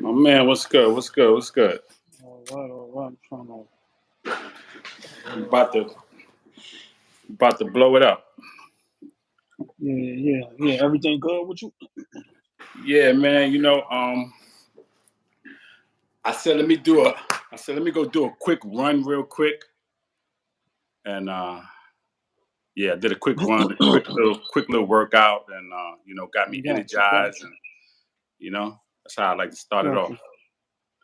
My man, what's good? What's good? What's good? All right. I'm trying to. About to blow it up. Yeah. Everything good with you? Yeah, man. I said let me go do a quick run real quick, and I did a quick run, quick little workout, and got me energized, and that's how I like to start it off.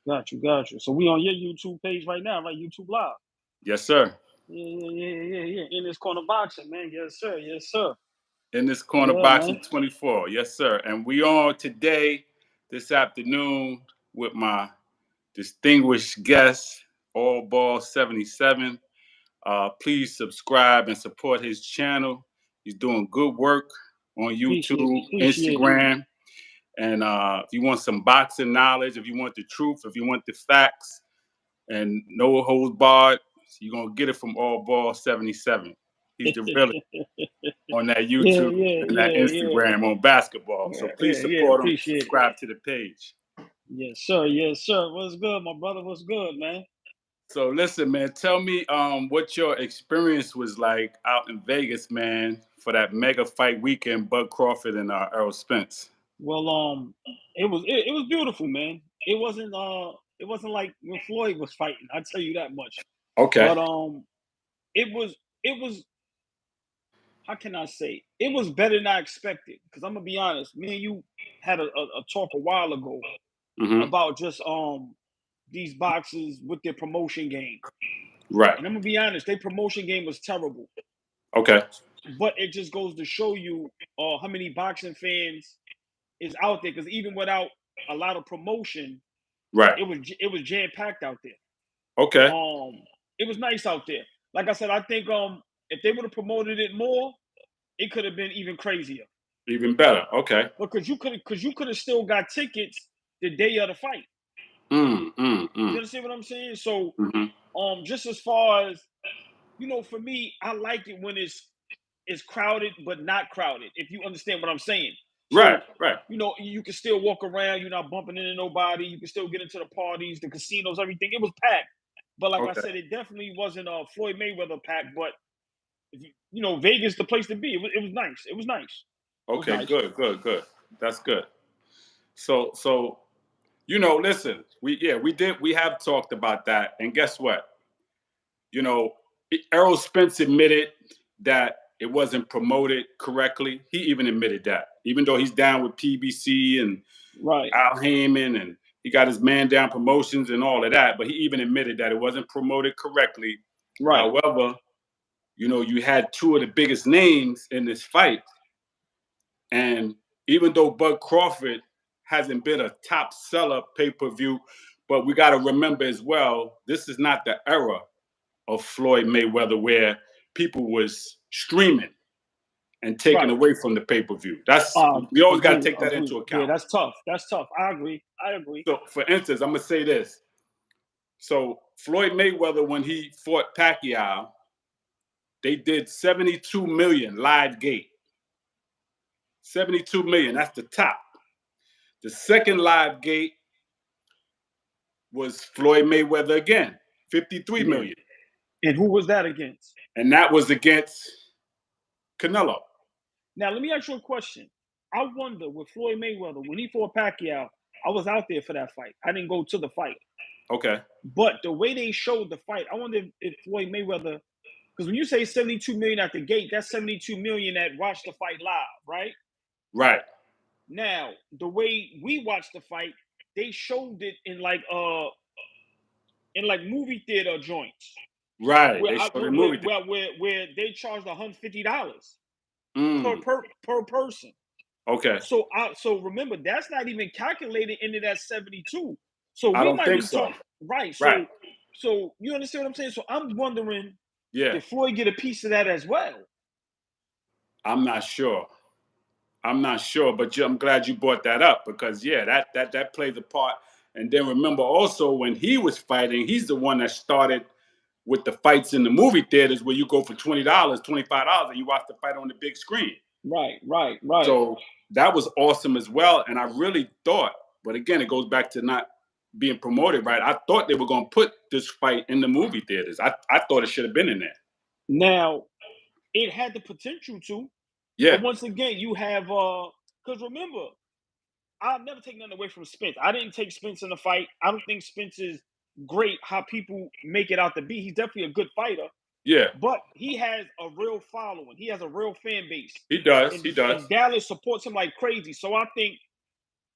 Got you. So we on your YouTube page right now, right? YouTube Live. Yes, sir. Yeah. In this corner boxing, man. Yes, sir. In this corner boxing 24. Yes, sir. And we on today, this afternoon, with my distinguished guest, All Ball 77. Please subscribe and support his channel. He's doing good work on YouTube, Instagram. And if you want some boxing knowledge, if you want the truth, if you want the facts, and no holds barred, you're going to get it from All Ball 77. He's the realest on that YouTube and that Instagram on basketball. So please support him. Subscribe to the page. Yes, sir. What's good, my brother? What's good, man? So listen, man, tell me what your experience was like out in Vegas, man, for that mega fight weekend, Bud Crawford and Errol Spence. Well, it was beautiful, man. It wasn't like when Floyd was fighting. I tell you that much. Okay. But it was how can I say? It was better than I expected. Because I'm gonna be honest, me and you had a talk a while ago about just these boxers with their promotion game. Right. And I'm gonna be honest, their promotion game was terrible. Okay. But it just goes to show you how many boxing fans is out there. Because even without a lot of promotion, right, it was jam packed out there. Okay. It was nice out there. Like I said, I think if they would have promoted it more, it could have been even crazier. Even better. Okay. Because you could have still got tickets the day of the fight. You understand what I'm saying? So, just as far as for me, I like it when it's crowded but not crowded. If you understand what I'm saying. So, right. You can still walk around. You're not bumping into nobody. You can still get into the parties, the casinos, everything. It was packed. But like I said, it definitely wasn't a Floyd Mayweather pack. But Vegas, the place to be. It was nice. It was nice. Okay, good. That's good. So listen, we have talked about that, and guess what? Errol Spence admitted that it wasn't promoted correctly. He even admitted that, even though he's down with PBC and Al Heyman, and he got his man down promotions and all of that, but he even admitted that it wasn't promoted correctly. Right. However, you had two of the biggest names in this fight. And even though Bud Crawford hasn't been a top seller pay-per-view, but we got to remember as well, this is not the era of Floyd Mayweather where people was streaming and taking away from the pay-per-view. We always got to take that into account. Yeah, that's tough. I agree. So, for instance, I'm going to say this. So, Floyd Mayweather, when he fought Pacquiao, they did 72 million live gate. 72 million, that's the top. The second live gate was Floyd Mayweather again, 53 million. And who was that against? And that was against Camelo. Now, let me ask you a question. I wonder with Floyd Mayweather, when he fought Pacquiao, I was out there for that fight. I didn't go to the fight. Okay. But the way they showed the fight, I wonder if Floyd Mayweather, because when you say 72 million at the gate, that's 72 million that watched the fight live, right? Right. Now, the way we watched the fight, they showed it in like movie theater joints. Right. Where they charged $150 per person. Okay. So remember, that's not even calculated into that 72. So I don't think so. Right. So you understand what I'm saying? So I'm wondering, did Floyd get a piece of that as well? I'm not sure, but I'm glad you brought that up because that plays a part. And then remember also when he was fighting, he's the one that started with the fights in the movie theaters where you go for $20, $25, and you watch the fight on the big screen. Right. So that was awesome as well. And I really thought But again, it goes back to not being promoted right. I thought they were going to put this fight in the movie theaters. I thought it should have been in there. Now, it had the potential to. Yeah. But once again, you have because remember, I'll never take nothing away from Spence. I didn't take Spence in the fight. I don't think Spence is great how people make it out to be. He's definitely a good fighter. Yeah. But he has a real following. He has a real fan base. He does. And, he does. And Dallas supports him like crazy. So I think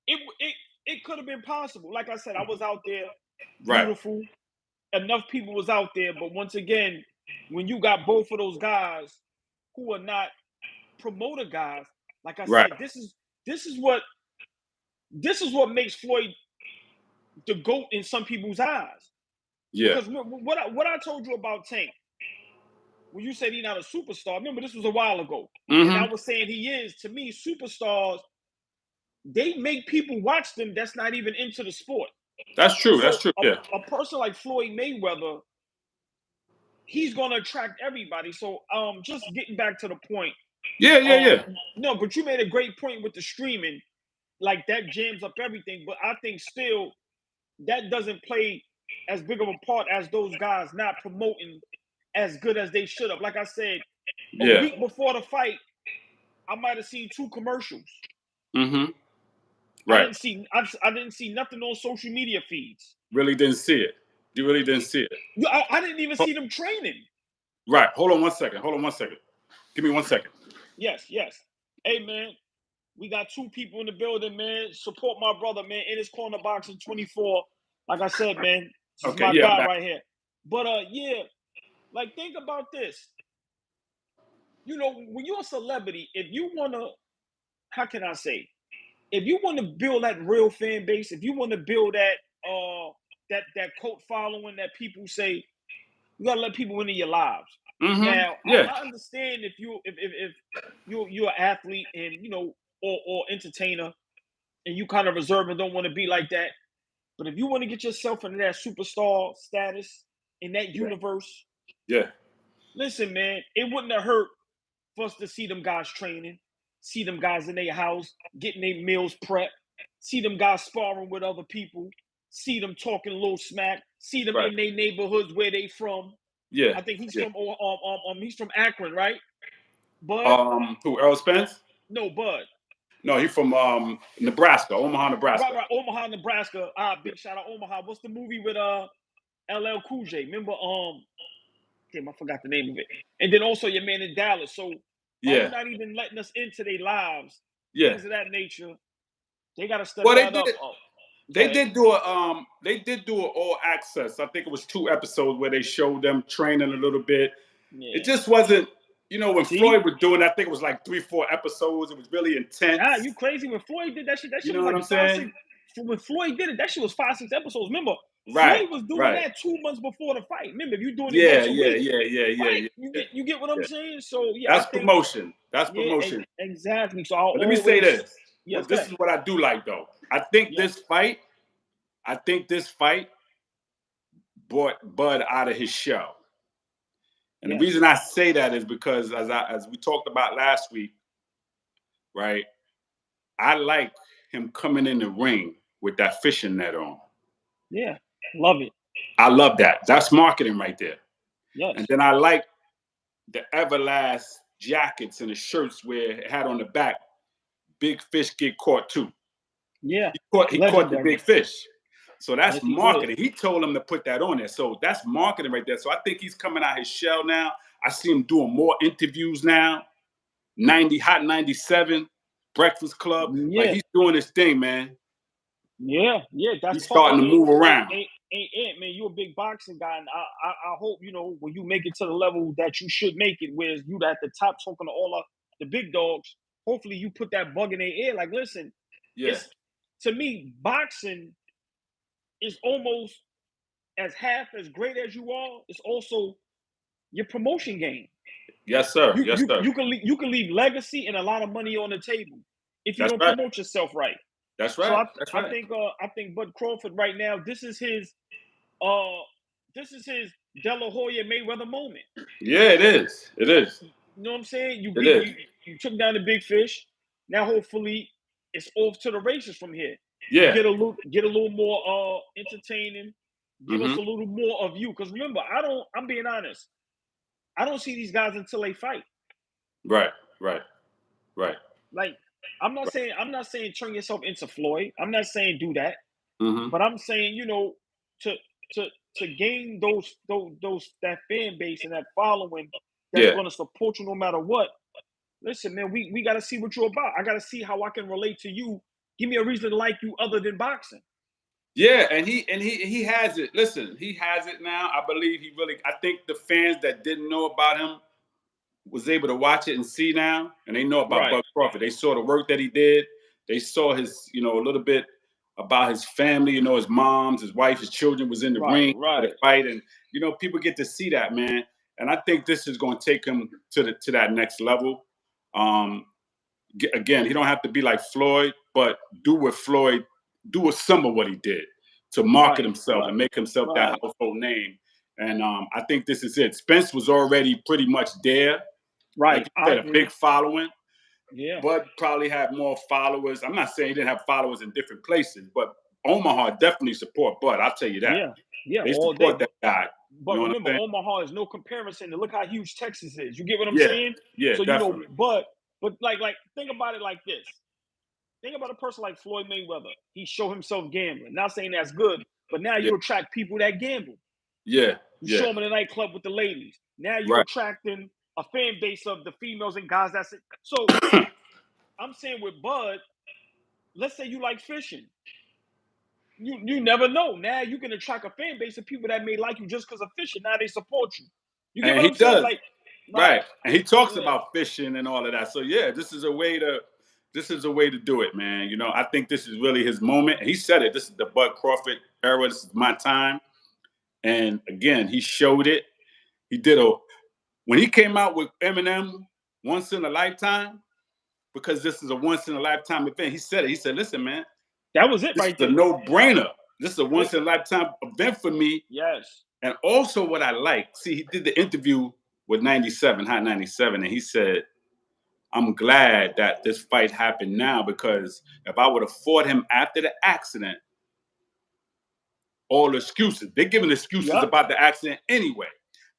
it could have been possible. Like I said, I was out there. Beautiful. Right. Enough people was out there. But once again, when you got both of those guys who are not promoter guys, like I said, this is what makes Floyd the GOAT in some people's eyes. Yeah. Because what I told you about Tank, when you said he's not a superstar, remember this was a while ago. And I was saying he is. To me, superstars, they make people watch them that's not even into the sport. That's true. That's true. Yeah. A person like Floyd Mayweather, he's gonna attract everybody. So just getting back to the point. Yeah. No, but you made a great point with the streaming. Like that jams up everything. But I think still that doesn't play as big of a part as those guys not promoting as good as they should have. Like I said, a week before the fight, I might have seen 2 commercials. Right. I didn't see nothing on social media feeds. Really didn't see it. You really didn't see it. I didn't even see them training. Right. Hold on one second. Give me 1 second. Yes. Hey, man, we got 2 people in the building, man. Support my brother, man. In his corner boxing 24. Like I said, man, this is my guy right here. But like think about this. You know, when you're a celebrity, if you want to, how can I say? If you want to build that real fan base, if you want to build that cult following that people say, you gotta let people into your lives. Now, I understand if you're an athlete and or entertainer, and you kind of reserve and don't want to be like that. But if you want to get yourself into that superstar status in that universe, listen, man, it wouldn't have hurt for us to see them guys training, see them guys in their house, getting their meals prepped, see them guys sparring with other people, see them talking a little smack, see them in their neighborhoods where they from. Yeah. I think he's from Akron, right? Bud. Who, Earl Spence? No, Bud. No, he's from Nebraska, Omaha, Nebraska. Right, Omaha, Nebraska. Big shout out Omaha. What's the movie with LL Cool J? Remember damn, I forgot the name of it. And then also your man in Dallas. So they're not even letting us into their lives. Things of that nature. They gotta step that up. They did do an all access. I think it was 2 episodes where they showed them training a little bit. Yeah. It just wasn't, when Floyd was doing, I think it was like 3-4 episodes. It was really intense. You crazy? When Floyd did that shit, you know was what like I'm saying? When Floyd did it, that shit was 5-6 episodes. Remember, Floyd was doing that 2 months before the fight. Remember, if you're doing it once a week. Yeah. You get what I'm saying? So that's promotion. That's promotion. Exactly. So let me say this. This is what I do like though. I think this fight brought Bud out of his shell. And the reason I say that is because as we talked about last week, right? I like him coming in the ring with that fishing net on. Yeah, love it. I love that. That's marketing right there. Yes. And then I like the Everlast jackets and the shirts where it had on the back, big fish get caught too. Yeah. He caught the big fish. So that's marketing. He told him to put that on there. So that's marketing right there. So I think he's coming out his shell now. I see him doing more interviews now. Hot 97, Breakfast Club. Yeah. Like he's doing his thing, man. Yeah. That's he's starting to move around. Man, you're a big boxing guy, and I hope when you make it to the level that you should make it, where you at the top talking to all the big dogs. Hopefully, you put that bug in their ear. Like, listen, to me, boxing is almost as half as great as you are. It's also your promotion game. Yes, sir. Sir. You can leave legacy and a lot of money on the table if you don't promote yourself right. That's right. So I think Bud Crawford right now, this is his De La Hoya Mayweather moment. Yeah, it is. It is. You know what I'm saying? You took down the big fish. Now hopefully it's off to the races from here. Yeah. Get a little more entertaining. Give us a little more of you. Because remember, I'm being honest. I don't see these guys until they fight. Right. Like, I'm not saying turn yourself into Floyd. I'm not saying do that. But I'm saying, to gain that fan base and that following that's going to support you no matter what. Listen, man, we got to see what you're about. I got to see how I can relate to you. Give me a reason to like you other than boxing. Yeah, and he has it. Listen, he has it now. I believe I think the fans that didn't know about him was able to watch it and see now, and they know about Bud Crawford. They saw the work that he did. They saw his, a little bit about his family. His moms, his wife, his children was in the ring for the fight, and people get to see that, man. And I think this is going to take him to that next level. Again, he don't have to be like Floyd, but do some of what he did to market himself and make himself that household name. And I think this is it. Spence was already pretty much there. Right. Like you said, a big following. Yeah. Bud probably had more followers. I'm not saying he didn't have followers in different places, but Omaha definitely support Bud. I'll tell you that. Yeah. They support that guy. But remember, Omaha is no comparison to look how huge Texas is. You get what I'm Yeah. saying? Yeah, so, definitely. But like think about it like this. Think about a person like Floyd Mayweather. He showed himself gambling. Not saying that's good, but now you attract people that gamble. Yeah. You show them in a nightclub with the ladies. Now you're attracting a fan base of the females and guys. That's it. So I'm saying with Bud, let's say you like fishing. You never know. Now you can attract a fan base of people that may like you just because of fishing. Now they support you. You get what I'm saying? Like, right. And he talks about fishing and all of that. So yeah, this is a way to do it, man. I think this is really his moment. And he said it. This is the Bud Crawford era. This is my time. And again, he showed it. He did when he came out with Eminem, Once in a Lifetime, because this is a once in a lifetime event. He said it. He said, "Listen, man, that was it right there. This is a no-brainer. This is a once in a lifetime event for me." Yes. And also what I like, see, he did the interview with Hot 97, and he said, "I'm glad that this fight happened now, because if I would have fought him after the accident, all the excuses, they're giving excuses about the accident anyway.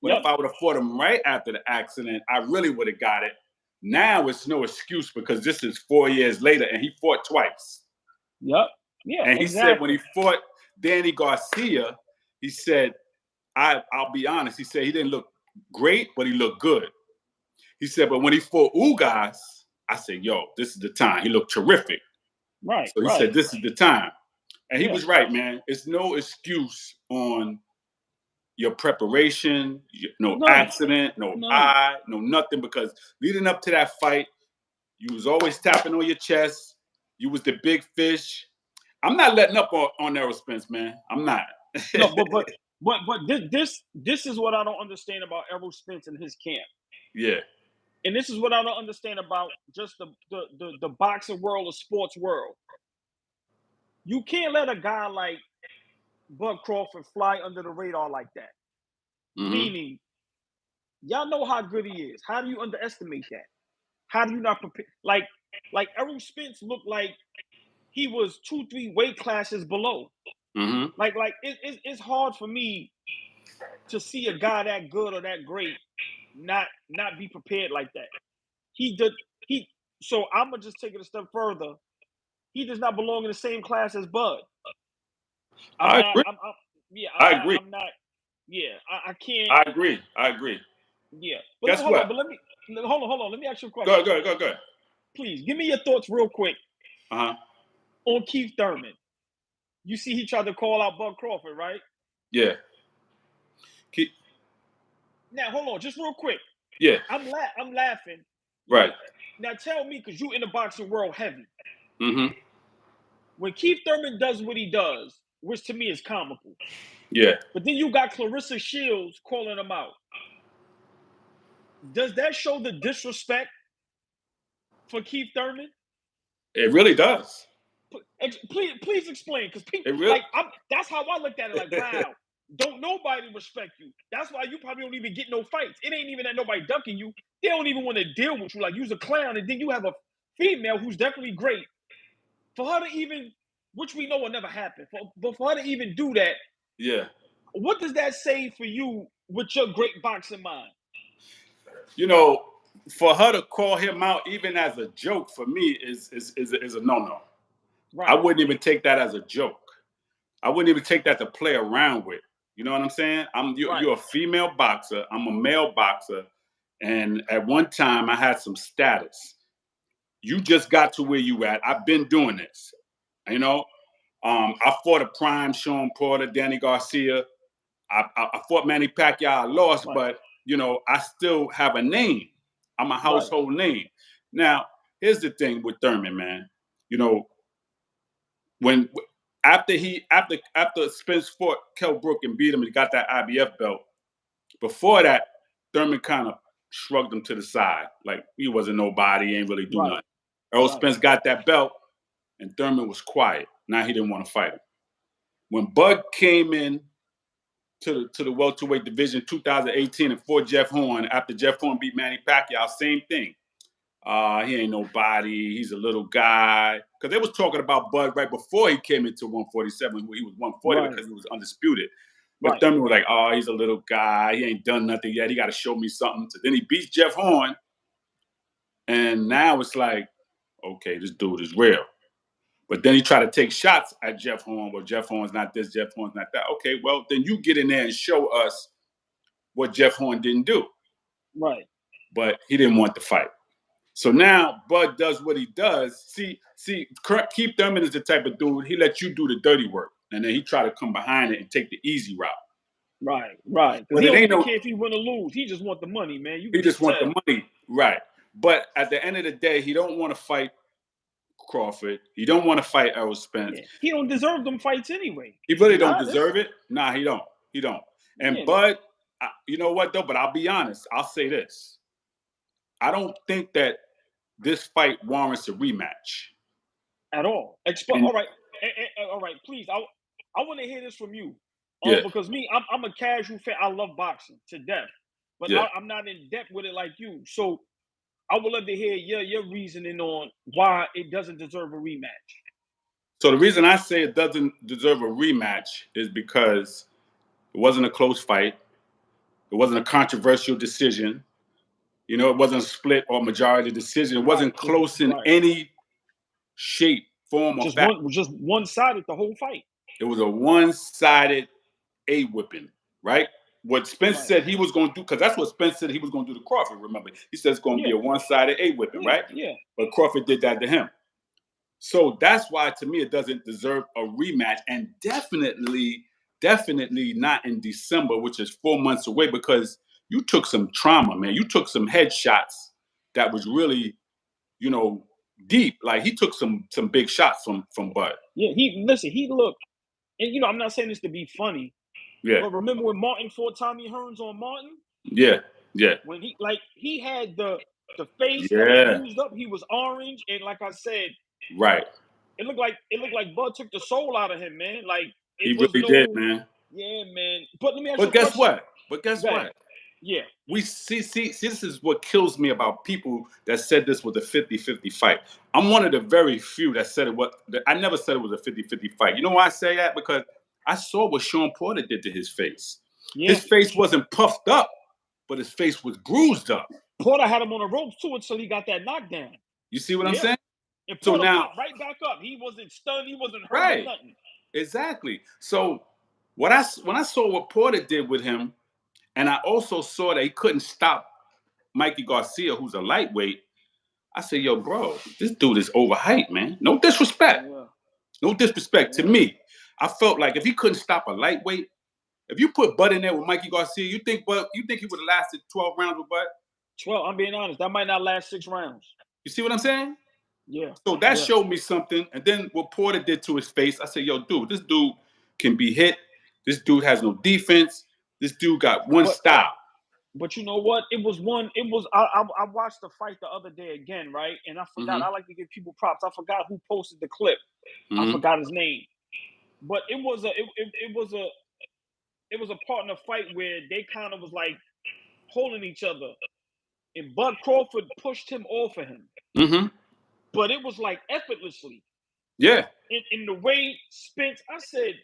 But if I would have fought him right after the accident, I really would have got it. Now it's no excuse, because this is 4 years later and he fought twice." Yep. Yeah. And he said when he fought Danny Garcia, he said, I'll be honest, he said he didn't look great, but he looked good. He said, but when he fought Ugas, I said, yo, this is the time. He looked terrific. Right. So he said, this is the time. And he was right, man. It's no excuse on your preparation, no accident, no nothing, because leading up to that fight, you was always tapping on your chest. You was the big fish. I'm not letting up on Errol Spence, man. I'm not. No, but this is what I don't understand about Errol Spence and his camp. Yeah. And this is what I don't understand about just the boxing world, the sports world. You can't let a guy like Bud Crawford fly under the radar like that. Mm-hmm. Meaning, y'all know how good he is. How do you underestimate that? How do you not prepare? Like Errol Spence looked like he was 2-3 weight classes below. Mm-hmm. Like it's hard for me to see a guy that good or that great not be prepared like that. So I'm gonna just take it a step further. He does not belong in the same class as Bud. I agree. I agree. I'm not. Yeah, I can't. I agree. Yeah. But guess what? But hold on. Let me ask you a question. Go ahead. Please give me your thoughts real quick. On Keith Thurman. You see, he tried to call out Bud Crawford, right? Yeah. Now hold on, just real quick. Yeah. I'm laughing. Right. Now tell me, because you in the boxing world heavy. Mm-hmm. When Keith Thurman does what he does, which to me is comical. Yeah. But then you got Clarissa Shields calling him out. Does that show the disrespect for Keith Thurman? It really does. Please explain, because people that's how I looked at it. Like, wow, don't nobody respect you. That's why you probably don't even get no fights. It ain't even that nobody ducking you. They don't even want to deal with you. Like, you's a clown, and then you have a female who's definitely great. For her to even which we know will never happen. But for her to even do that, yeah. What does that say for you with your great boxing mind? You know, for her to call him out even as a joke for me is a no-no. Right. I wouldn't even take that as a joke. I wouldn't even take that to play around with. You know what I'm saying? You're a female boxer. I'm a male boxer. And at one time, I had some status. You just got to where you at. I've been doing this. You know, I fought a prime Sean Porter, Danny Garcia. I fought Manny Pacquiao. I lost, but you know, I still have a name. I'm a household name. Now, here's the thing with Thurman, man. You know, when after Spence fought Kell Brook and beat him and he got that IBF belt, before that, Thurman kind of shrugged him to the side. Like he wasn't nobody, he ain't really do nothing. Earl Spence got that belt and Thurman was quiet. Now he didn't want to fight him. When Bud came in to the welterweight division 2018 and fought Jeff Horn, after Jeff Horn beat Manny Pacquiao, same thing. He ain't nobody. He's a little guy. Because they was talking about Bud right before he came into 147, where he was 140 because he was undisputed. But Thurman was like, oh, he's a little guy. He ain't done nothing yet. He got to show me something. So then he beats Jeff Horn. And now it's like, okay, this dude is real. But then he tried to take shots at Jeff Horn. Well, Jeff Horn's not this, Jeff Horn's not that. Okay, well, then you get in there and show us what Jeff Horn didn't do. Right. But he didn't want the fight. So now Bud does what he does. See, Keith Thurman is the type of dude, he lets you do the dirty work. And then he try to come behind it and take the easy route. Right. Because he don't even care if he win or lose. He just want the money, man. He just want the money. Right. But at the end of the day, he don't want to fight Crawford. He don't want to fight Errol Spence. Yeah. He don't deserve them fights anyway. He really don't deserve it. Nah, he don't. He don't. And Bud, you know what though? But I'll be honest. I'll say this. I don't think that this fight warrants a rematch. At all. All right. Please, I want to hear this from you. Because me, I'm a casual fan. I love boxing to death. But I'm not in depth with it like you. So I would love to hear your reasoning on why it doesn't deserve a rematch. So the reason I say it doesn't deserve a rematch is because it wasn't a close fight. It wasn't a controversial decision. You know, it wasn't a split or majority decision. It wasn't close in any shape, form, or fashion. Just one-sided the whole fight. It was a one-sided A-whipping, right? What Spence said he was going to do, because that's what Spence said he was going to do to Crawford, remember. He said it's going to be a one-sided A-whipping, right? Yeah. But Crawford did that to him. So that's why, to me, it doesn't deserve a rematch. And definitely not in December, which is 4 months away, because you took some trauma, man. You took some headshots that was really, you know, deep. Like he took some big shots from Bud. Yeah, he looked, and you know, I'm not saying this to be funny. Yeah. But remember when Martin fought Tommy Hearns on Martin? Yeah. When he had the face that was bruised up, he was orange, and like I said, right. It looked like Bud took the soul out of him, man. Like he really did, man. Yeah, man. But let me ask you a question. Guess what? Yeah. We see, this is what kills me about people that said this was a 50-50 fight. I'm one of the very few that said I never said it was a 50-50 fight. You know why I say that? Because I saw what Sean Porter did to his face. Yeah. His face wasn't puffed up, but his face was bruised up. Porter had him on the ropes too until he got that knockdown. You see what I'm saying? And Porter popped right back up. He wasn't stunned. He wasn't hurt or nothing. Exactly. So when I saw what Porter did with him, and I also saw that he couldn't stop Mikey Garcia, who's a lightweight, I said, yo, bro, this dude is overhyped, man. No disrespect. Yeah. No disrespect to me. I felt like if he couldn't stop a lightweight, if you put Bud in there with Mikey Garcia, you think he would have lasted 12 rounds with Bud? 12, I'm being honest. That might not last 6 rounds. You see what I'm saying? Yeah. So that showed me something. And then what Porter did to his face, I said, yo, dude, this dude can be hit. This dude has no defense. This dude got one style. But you know what? I watched the fight the other day again, right? And I forgot. Mm-hmm. I like to give people props. I forgot who posted the clip. Mm-hmm. I forgot his name. But it was a partner fight where they kind of was like holding each other. And Bud Crawford pushed him off of him. Mm-hmm. But it was like effortlessly. Yeah. In the way Spence, I said,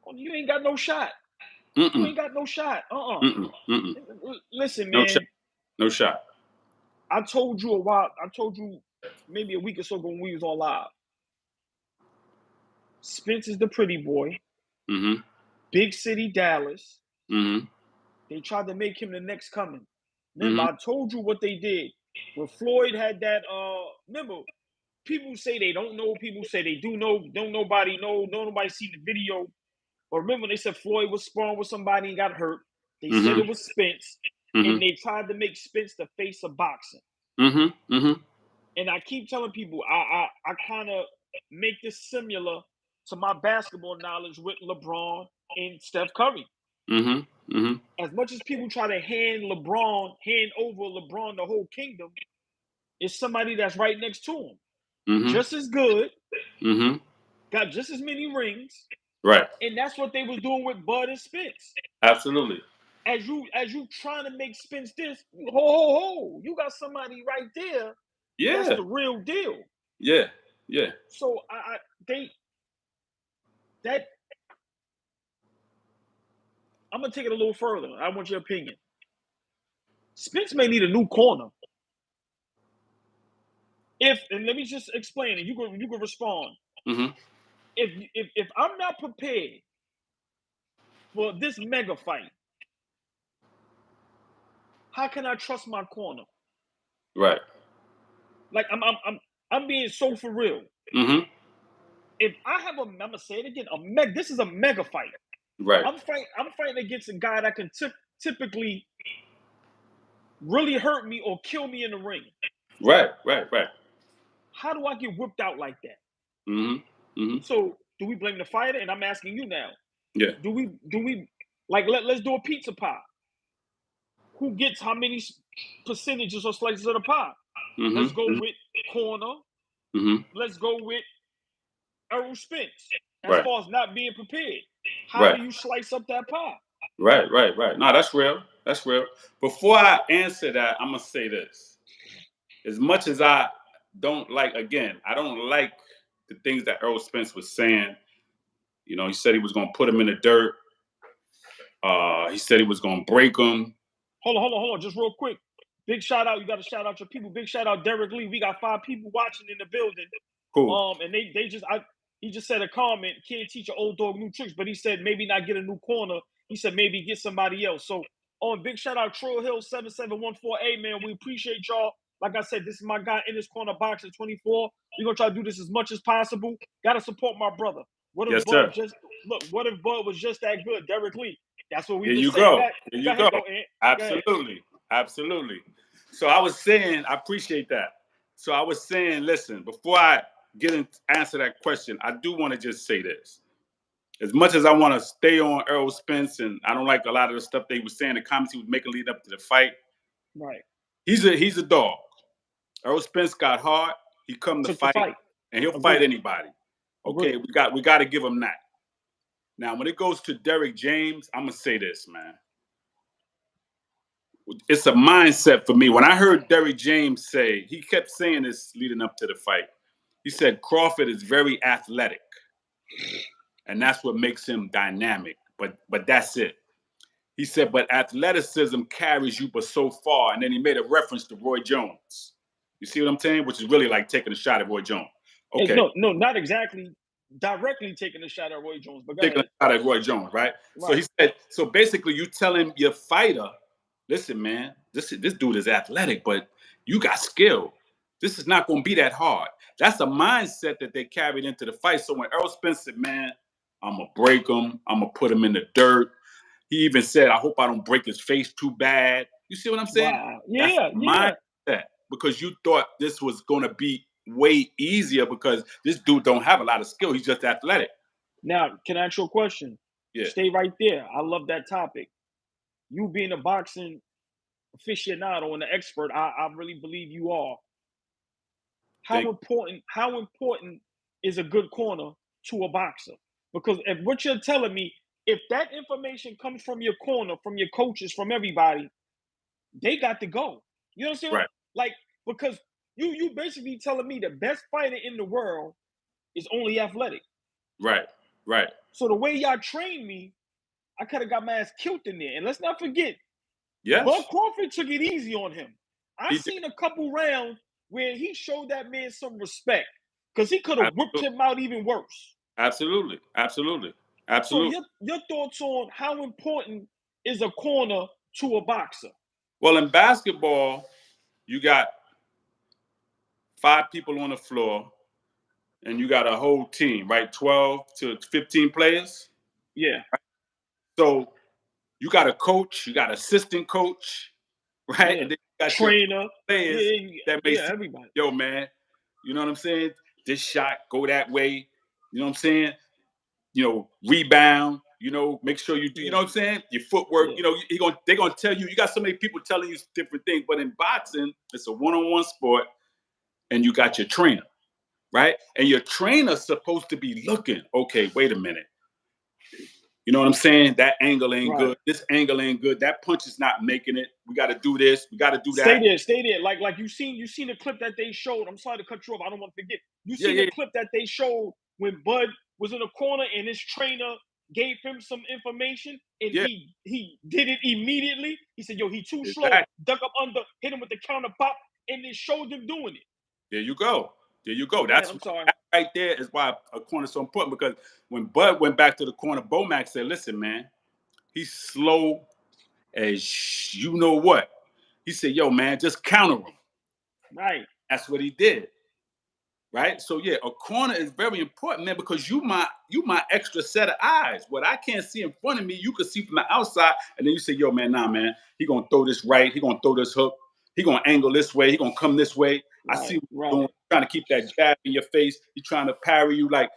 oh, you ain't got no shot. You ain't got no shot. Listen, man. No shot. No shot. I told you maybe a week or so ago when we was on live. Spence is the pretty boy. Mm-hmm. Big city Dallas. Mm-hmm. They tried to make him the next coming. Remember, I told you what they did. When Floyd had that, remember, people say they don't know, people say they do know, don't nobody know, nobody seen the video. But remember, they said Floyd was sparring with somebody and got hurt. They said it was Spence, and they tried to make Spence the face of boxing. And I keep telling people, I kind of make this similar to my basketball knowledge with LeBron and Steph Curry. As much as people try to hand over LeBron the whole kingdom, it's somebody that's right next to him. Just as good, got just as many rings. Right. And that's what they was doing with Bud and Spence. Absolutely. As you trying to make Spence this, ho, you got somebody right there. Yeah. That's the real deal. Yeah. Yeah. So I'm gonna take it a little further. I want your opinion. Spence may need a new corner. And let me just explain it. You can respond. If I'm not prepared for this mega fight, how can I trust my corner? Right. Like I'm being so for real. If I have I'm gonna say it again. This is a mega fight. Right. I'm fighting against a guy that can typically really hurt me or kill me in the ring. Right. How do I get whipped out like that? So do we blame the fighter? And I'm asking you now. Yeah. Do we like let's do a pizza pie? Who gets how many percentages or slices of the pie? Let's go with corner. Let's go with Errol Spence. As far as not being prepared, how do you slice up that pie? Right. No, that's real. That's real. Before I answer that, I'm gonna say this. As much as I don't like, again, I don't like the things that Errol Spence was saying. You know, he said he was gonna put him in the dirt. He said he was gonna break him. Hold on, just real quick. Big shout out. You got to shout out your people. Big shout out Derek Lee. We got 5 people watching in the building. Cool. And he just said a comment. Can't teach an old dog new tricks, but he said maybe not get a new corner. He said maybe get somebody else. So big shout out Trill Hill 7714A, man. We appreciate y'all. Like I said, this is my guy in this corner boxing 24. We're gonna try to do this as much as possible. Gotta support my brother. What if Bud was just that good? Derek Lee. That's what we There just you said. go. There you go. Absolutely. Absolutely. So I was saying, I appreciate that. So I was saying, listen, before I answer that question, I do want to just say this. As much as I want to stay on Errol Spence, and I don't like a lot of the stuff they were saying, the comments he was making lead up to the fight. Right. He's a dog. Errol Spence got hard. He come to fight, and he'll fight anybody. Okay, we got to give him that. Now, when it goes to Derrick James, I'm gonna say this, man. It's a mindset for me. When I heard Derrick James say, he kept saying this leading up to the fight. He said Crawford is very athletic, and that's what makes him dynamic. But that's it. He said, but athleticism carries you but so far. And then he made a reference to Roy Jones. You see what I'm saying? Which is really like taking a shot at Roy Jones. Okay. No, not exactly directly taking a shot at Roy Jones, but taking a shot at Roy Jones, right? So he said, so basically you telling your fighter, listen, man, this dude is athletic, but you got skill. This is not going to be that hard. That's a mindset that they carried into the fight. So when Errol Spence said, man, I'm going to break him. I'm going to put him in the dirt. He even said, I hope I don't break his face too bad. You see what I'm saying? Wow. Yeah, mindset, because you thought this was going to be way easier because this dude don't have a lot of skill. He's just athletic. Now, can I ask you a question? Yeah. Stay right there. I love that topic. You being a boxing aficionado and an expert, I really believe you are. How important is a good corner to a boxer? Because if what you're telling me, if that information comes from your corner, from your coaches, from everybody, they got to go. You know what I'm saying? Right. Like, because you basically telling me the best fighter in the world is only athletic. Right. So the way y'all trained me, I could have got my ass killed in there. And let's not forget, Yes. Bud Crawford took it easy on him. I He seen did. a couple rounds where he showed that man some respect because he could have whipped him out even worse. Absolutely. So your thoughts on how important is a corner to a boxer? Well, in basketball, you got 5 people on the floor, and you got a whole team, right? 12 to 15 players. Yeah. So you got a coach, you got assistant coach, right? Yeah. And then you got trainer, your players that may see, everybody. yo, man, you know what I'm saying? This shot, go that way. You know what I'm saying? Rebound, make sure you do, you know what I'm saying? Your footwork, they're gonna tell you, you got so many people telling you different things, but in boxing, it's a one-on-one sport, and you got your trainer, right? And your trainer's supposed to be looking, okay, wait a minute. You know what I'm saying? That angle ain't good. This angle ain't good. That punch is not making it. We got to do this. We got to do that. Stay there. Like you seen the clip that they showed. I'm sorry to cut you off. I don't want to forget. You seen the clip that they showed when Bud was in the corner and his trainer gave him some information and he did it immediately. He said, "Yo, he too slow." Duck up under, hit him with the counter pop, and then showed him doing it. There you go. That's I'm sorry. That right there is why a corner is so important, because when Bud went back to the corner, Bomac said, "Listen, man, he's slow as you know what." He said, "Yo, man, just counter him." Right. That's what he did. Right. So yeah, a corner is very important, man, because you my extra set of eyes. What I can't see in front of me, you can see from the outside, and then you say, "Yo, man, nah, man, he gonna throw this right. He gonna throw this hook. He gonna angle this way. He gonna come this way." I see what he's doing, trying to keep that jab in your face. He's trying to parry you. Like,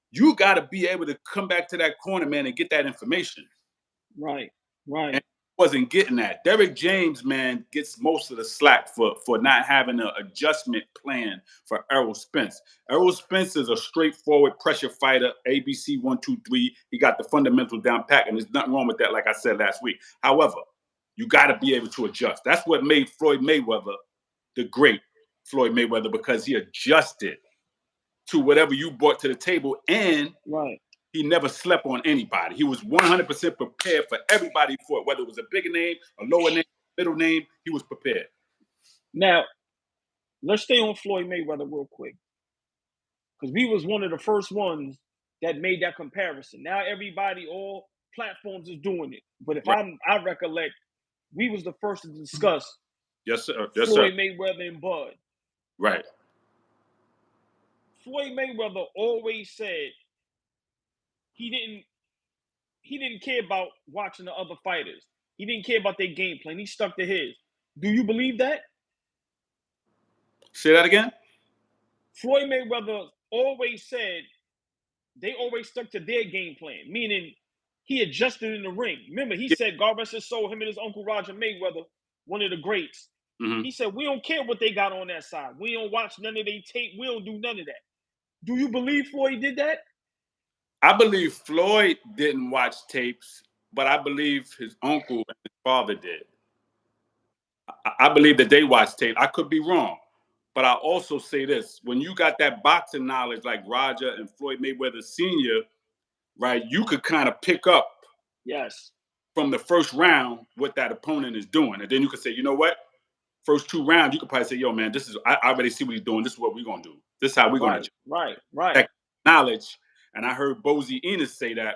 you got to be able to come back to that corner, man, and get that information. Right. And wasn't getting that. Derrick James, man, gets most of the slack for not having an adjustment plan for Errol Spence. Errol Spence is a straightforward pressure fighter, ABC 1, 2, 3. He got the fundamentals down pat, and there's nothing wrong with that, like I said last week. However, you got to be able to adjust. That's what made Floyd Mayweather the great Floyd Mayweather, because he adjusted to whatever you brought to the table, and he never slept on anybody. He was 100% prepared for everybody for it, whether it was a bigger name, a lower name, middle name, he was prepared. Now, let's stay on Floyd Mayweather real quick, because we was one of the first ones that made that comparison. Now everybody, all platforms is doing it. But if I recollect, we was the first to discuss Floyd Mayweather and Bud. Right. Floyd Mayweather always said he didn't care about watching the other fighters. He didn't care about their game plan. He stuck to his. Do you believe that? Say that again? Floyd Mayweather always said they always stuck to their game plan, meaning he adjusted in the ring. Remember, he said, God rest his soul, him and his uncle Roger Mayweather, one of the greats. He said, we don't care what they got on that side. We don't watch none of their tape. We don't do none of that. Do you believe Floyd did that? I believe Floyd didn't watch tapes, but I believe his uncle and his father did. I believe that they watched tape. I could be wrong. But I also say this: when you got that boxing knowledge like Roger and Floyd Mayweather Sr., right, you could kind of pick up from the first round what that opponent is doing. And then you could say, you know what? First 2 rounds, you could probably say, yo, man, I already see what he's doing. This is what we're going to do. This is how we're going to do. Right. That knowledge. And I heard Bozy Enos say that,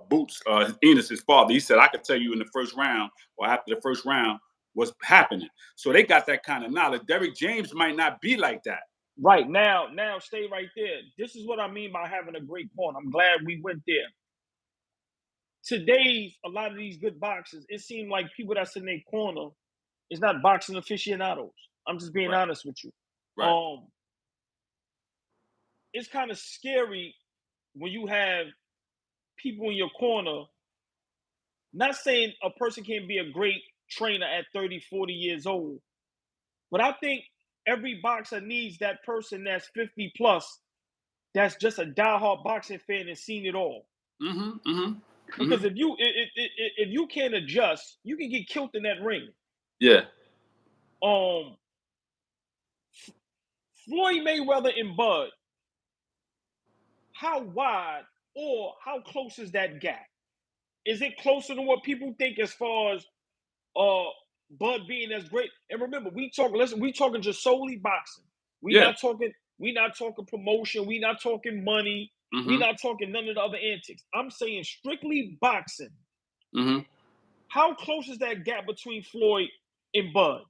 Boots, Enos, his father, he said, I could tell you in the first round or after the first round what's happening. So they got that kind of knowledge. Derrick James might not be like that. Right. Now, stay right there. This is what I mean by having a great point. I'm glad we went there. Today's, a lot of these good boxers, it seemed like people that's in their corner is not boxing aficionados. I'm just being honest with you. Right. It's kind of scary when you have people in your corner. Not saying a person can't be a great trainer at 30, 40 years old, but I think every boxer needs that person that's 50 plus, that's just a diehard boxing fan and seen it all. Because if you can't adjust, you can get killed in that ring. Yeah. Floyd Mayweather and Bud, how wide or how close is that gap? Is it closer than what people think as far as Bud being as great? And remember, we talking just solely boxing. We not talking promotion, we not talking money, we not talking none of the other antics. I'm saying strictly boxing. How close is that gap between Floyd and Bud?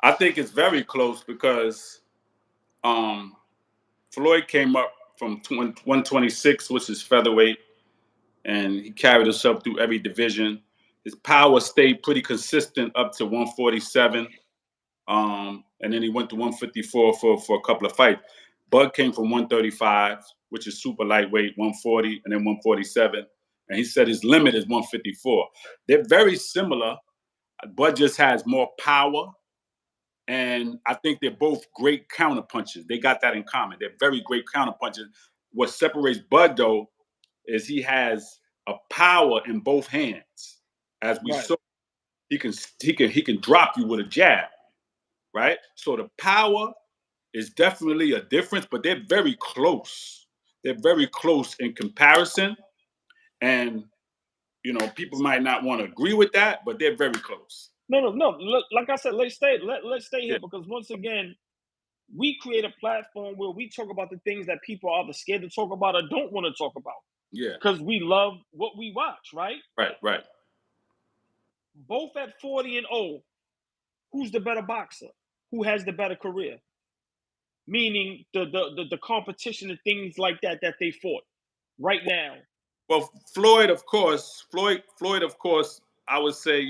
I think it's very close because Floyd came up from 126, which is featherweight, and he carried himself through every division. His power stayed pretty consistent up to 147, and then he went to 154 for a couple of fights. Bud came from 135, which is super lightweight, 140, and then 147. And he said his limit is 154. They're very similar. Bud just has more power. And I think they're both great counterpunchers. They got that in common. They're very great counterpunchers. What separates Bud, though, is he has a power in both hands. As we saw, he can drop you with a jab, right? So the power is definitely a difference, but they're very close. They're very close in comparison. And, people might not want to agree with that, but they're very close. No. Like I said, let's stay here because once again, we create a platform where we talk about the things that people are either scared to talk about or don't want to talk about. Yeah. Because we love what we watch, right? Right. Both at 40-0, who's the better boxer? Who has the better career? Meaning the competition and things like that they fought right now. Well, Floyd, of course, I would say,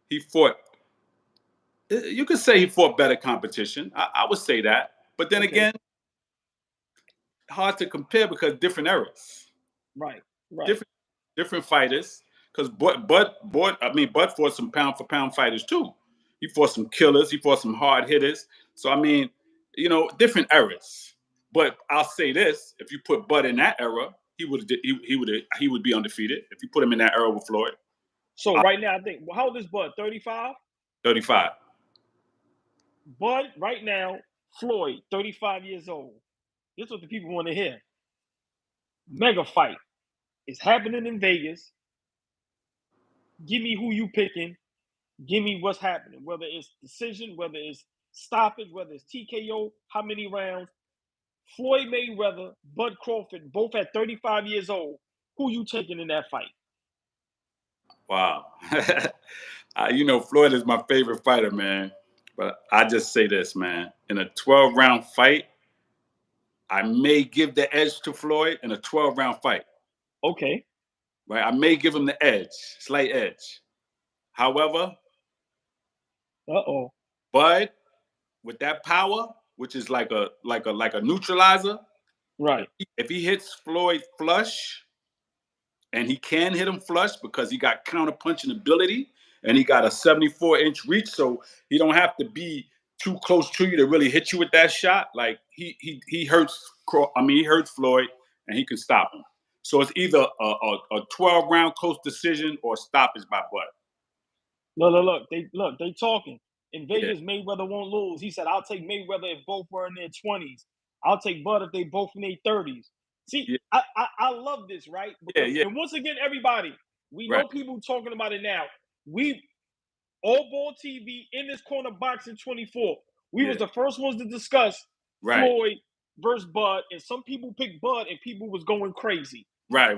he fought. You could say he fought better competition. I would say that. But then again, hard to compare because different eras. Right. Different fighters. Because Bud fought some pound for pound fighters too. He fought some killers. He fought some hard hitters. So different eras. But I'll say this: if you put Bud in that era, he would be undefeated. If you put him in that era with Floyd. So right now, I think, how old is Bud? 35. 35. Bud right now, Floyd, 35 years old. This is what the people want to hear. Mega fight is happening in Vegas. Give me who you picking. Give me what's happening. Whether it's decision, whether it's stoppage, whether it's TKO, how many rounds. Floyd Mayweather, Bud Crawford, both at 35 years old. Who you taking in that fight? Wow. Floyd is my favorite fighter, man. But I just say this, man. In a 12-round fight, I may give the edge to Floyd in a 12-round fight. Okay. Right? I may give him the edge, slight edge. However, Bud, with that power, which is like a neutralizer, right? If he hits Floyd flush, and he can hit him flush because he got counter-punching ability and he got a 74-inch reach, so he don't have to be too close to you to really hit you with that shot. Like he hurts Floyd and he can stop him. So it's either a 12-round close decision or stoppage by Bud. Look, they talking. In Vegas, Mayweather won't lose. He said, I'll take Mayweather if both were in their 20s. I'll take Bud if they both in their 30s. See, I love this, right? Because, and once again, everybody, we know people talking about it now. We, All Ball TV, in this corner boxing 24, we was the first ones to discuss Floyd versus Bud, and some people picked Bud, and people was going crazy. Right.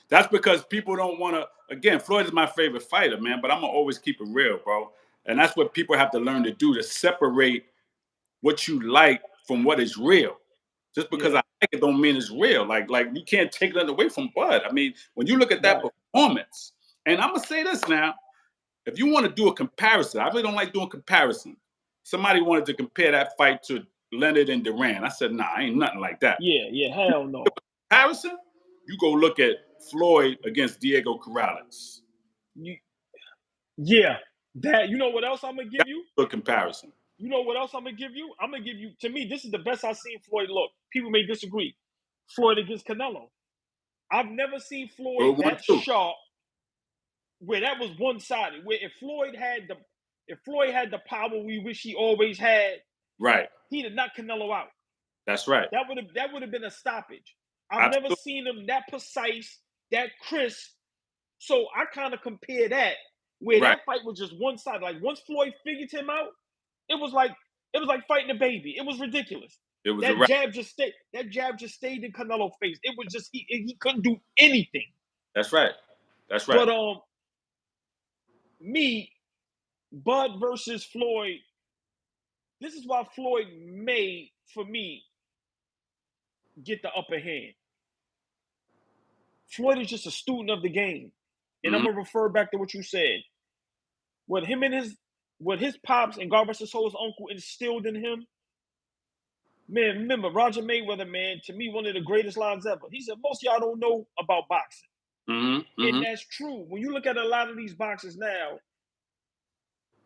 That's because people don't want to. Again, Floyd is my favorite fighter, man, but I'm gonna always keep it real, bro. And that's what people have to learn to do, to separate what you like from what is real. Just because I like it don't mean it's real. Like you can't take that away from Bud. I mean, when you look at that performance, and I'm gonna say this now, if you want to do a comparison, I really don't like doing comparison. Somebody wanted to compare that fight to Leonard and Duran. I said, nah, ain't nothing like that. Yeah, hell no. Comparison, you go look at Floyd against Diego Corrales. That, you know what else I'm gonna give you? Good comparison. You know what else I'm gonna give you? I'm gonna give you, to me, this is the best I've seen Floyd look. People may disagree. Floyd against Camelo. I've never seen Floyd that sharp, where that was one-sided. Where if Floyd had the power we wish he always had, right, he'd have knocked Canelo out. That's right. That would have been a stoppage. I've never seen him that precise, that crisp. So I kind of compare that where that fight was just one side. Like once Floyd figured him out, it was like fighting a baby. It was ridiculous. It was that jab just stayed in Canelo's face. It was just he couldn't do anything. That's right. That's right. But Bud versus Floyd. This is why Floyd may, for me, get the upper hand. Floyd is just a student of the game. And I'm gonna refer back to what you said. What his pops and God rest his soul, his uncle instilled in him. Man, remember Roger Mayweather, man, to me, one of the greatest lines ever. He said, most of y'all don't know about boxing. And that's true. When you look at a lot of these boxers now,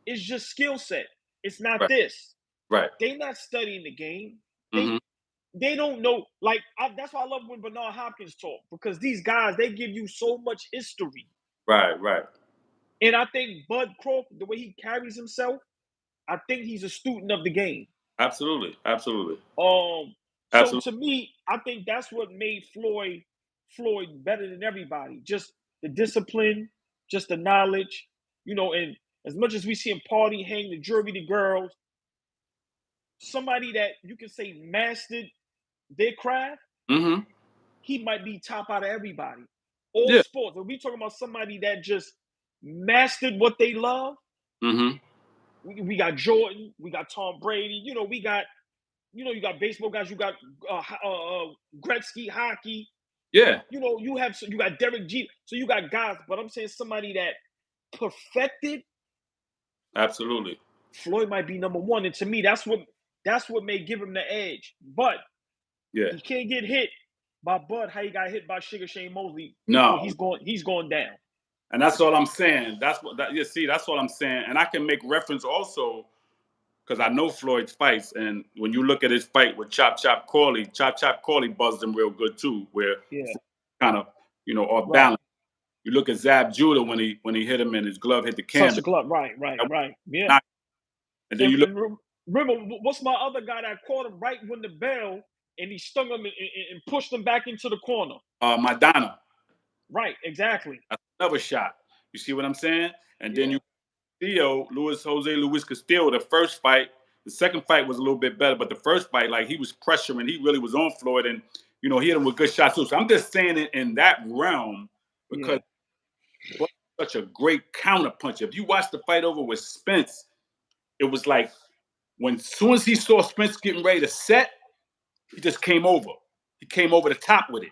it's just skill set. It's not this. Right. They not studying the game. They don't know. Like, that's why I love when Bernard Hopkins talk, because these guys, they give you so much history. Right, right. And I think Bud Crawford, the way he carries himself, I think he's a student of the game. Absolutely, absolutely. So to me, I think that's what made Floyd better than everybody. Just the discipline, just the knowledge, and as much as we see him party, hang the jewelry, the girls, somebody that you can say mastered their craft, he might be top out of everybody. All sports. If we talking about somebody that just mastered what they love, we got Jordan, we got Tom Brady, we got, you got baseball guys, you got Gretzky, hockey. Yeah. You got Derek Jeter. So you got guys, but I'm saying somebody that perfected. Absolutely. Floyd might be number one. And to me, that's what may give him the edge. But he can't get hit by Bud how he got hit by Sugar Shane Mosley. No. He's going down. And that's all I'm saying. That's what I'm saying. And I can make reference also, because I know Floyd's fights, and when you look at his fight with Chop Chop Corley buzzed him real good too, where kind of off balance. You look at Zab Judah when he hit him and his glove hit the canvas. Touch the glove, right, yeah. And then you look. Remember, what's my other guy that caught him right when the bell, and he stung him and pushed him back into the corner? Madonna. Right, exactly. That's another shot. You see what I'm saying? And then you Luis Castillo, the first fight. The second fight was a little bit better, but the first fight, like, he was pressuring. He really was on Floyd, and he hit him with good shots too. So I'm just saying it in that realm because Floyd was such a great counter puncher. If you watch the fight over with Spence, it was like soon as he saw Spence getting ready to set, he just came over. He came over the top with it.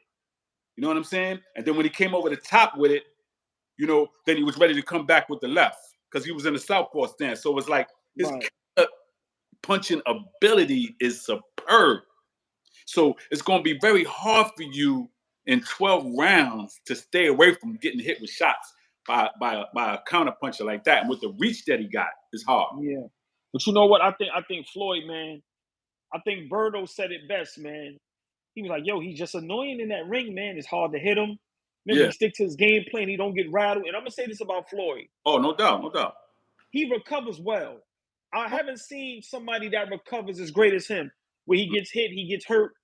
You know what I'm saying? And then when he came over the top with it, then he was ready to come back with the left because he was in the southpaw stance. So it's like his punching ability is superb. So it's going to be very hard for you in 12 rounds to stay away from getting hit with shots by a counter puncher like that. And with the reach that he got, it's hard. Yeah. But you know what? I think Floyd, man, I think Birdo said it best, man. He was like, yo, he's just annoying in that ring, man. It's hard to hit him. Remember, he stick to his game plan. He don't get rattled. And I'm going to say this about Floyd. Oh, no doubt, no doubt. He recovers well. I haven't seen somebody that recovers as great as him, where he gets hit, he gets hurt,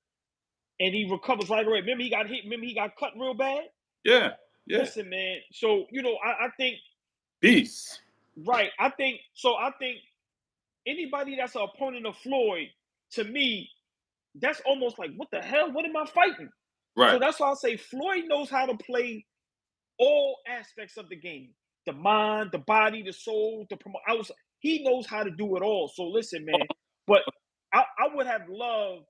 and he recovers right away. Remember, he got hit. Remember, he got cut real bad? Yeah, yeah. Listen, man. So, I think... Peace. Right. I think anybody that's an opponent of Floyd, to me, that's almost like, what the hell? What am I fighting? Right. So that's why I say Floyd knows how to play all aspects of the game. The mind, the body, the soul, the he knows how to do it all. So listen, man. But I would have loved.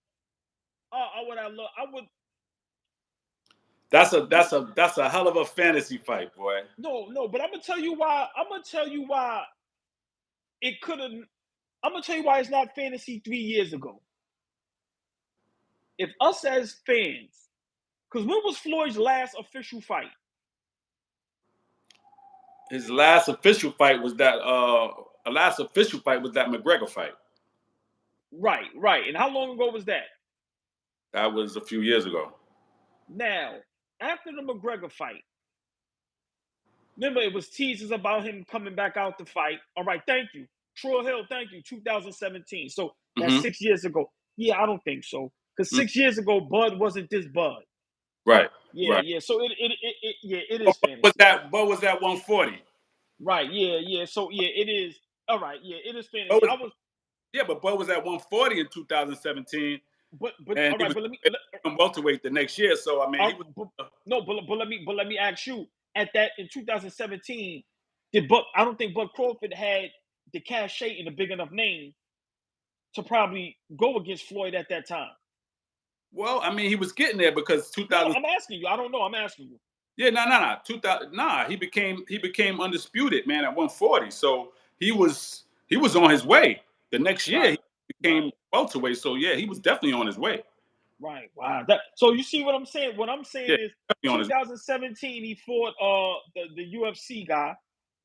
That's a hell of a fantasy fight, boy. No, but I'm gonna tell you why. It could have. I'm gonna tell you why it's not fantasy 3 years ago. If us as fans, because when was Floyd's last official fight? His last official fight was that McGregor fight. Right. And how long ago was that? That was a few years ago. Now, after the McGregor fight, remember it was teasers about him coming back out to fight. All right, thank you. Troy Hill, thank you. 2017. So that's 6 years ago. Yeah, I don't think so. Because 6 years ago, Bud wasn't this Bud. Right. Yeah, right. yeah. So it is fantasy. Bud was at 140. Right. Yeah, yeah. So yeah, it is. All right. Yeah, it is fantasy. But Bud was at 140 in 2017. But And all he right. was But let me. welterweight the next year. So I mean, he was. But let me ask you. At that in 2017, I don't think Bud Crawford had the cachet and a big enough name to probably go against Floyd at that time. Well, I mean, he was getting there because 2000. No, I'm asking you. I don't know. I'm asking you. Yeah, no. 2000. Nah, he became undisputed, man, at 140. So he was on his way. The next year, he became welterweight. So yeah, he was definitely on his way. Right. Wow. So you see what I'm saying? What I'm saying is 2017 he fought the UFC guy.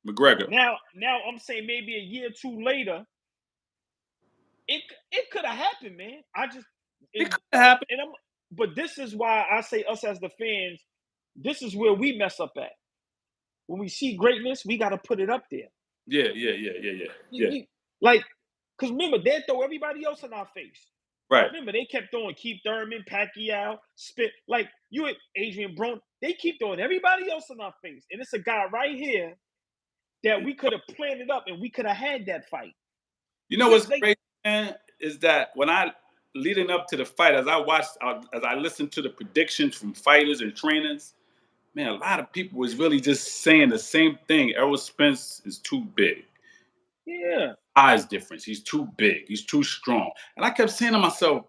McGregor. Now I'm saying maybe a year or two later, it could have happened, man. It could have happened. But this is why I say us as the fans, this is where we mess up at. When we see greatness, we got to put it up there. Yeah. Like, because remember, they throw everybody else in our face. Right. Remember, they kept throwing Keith Thurman, Pacquiao, Spit. Like, you and Adrian Brown, they keep throwing everybody else in our face. And it's a guy right here that we could have planned it up and we could have had that fight. You know what's crazy, man, is that when leading up to the fight, as I listened to the predictions from fighters and trainers, man, a lot of people was really just saying the same thing. Errol Spence is too big. Yeah. Size difference. He's too big. He's too strong. And I kept saying to myself,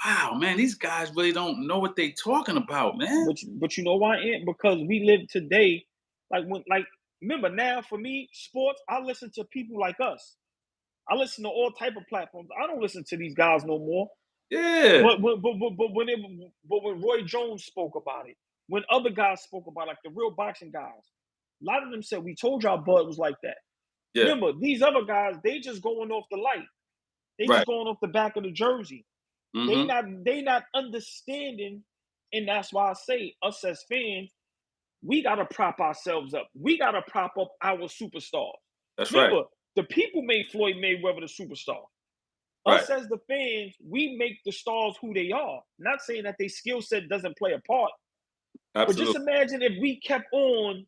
wow, man, these guys really don't know what they talking about, man. But you know why, Ant? Because we live today, remember now for me, sports, I listen to people like us. I listen to all type of platforms. I don't listen to these guys no more. Yeah. But when Roy Jones spoke about it, when other guys spoke about it, like the real boxing guys, a lot of them said, we told y'all Bud was like that. Yeah. Remember, these other guys, they just going off the light. They just going off the back of the jersey. Mm-hmm. They not understanding, and that's why I say us as fans, we gotta prop ourselves up. We gotta prop up our superstars. That's Remember, right. The people made Floyd Mayweather the superstar. Right. Us as the fans, we make the stars who they are. Not saying that their skill set doesn't play a part. Absolutely. But just imagine if we kept on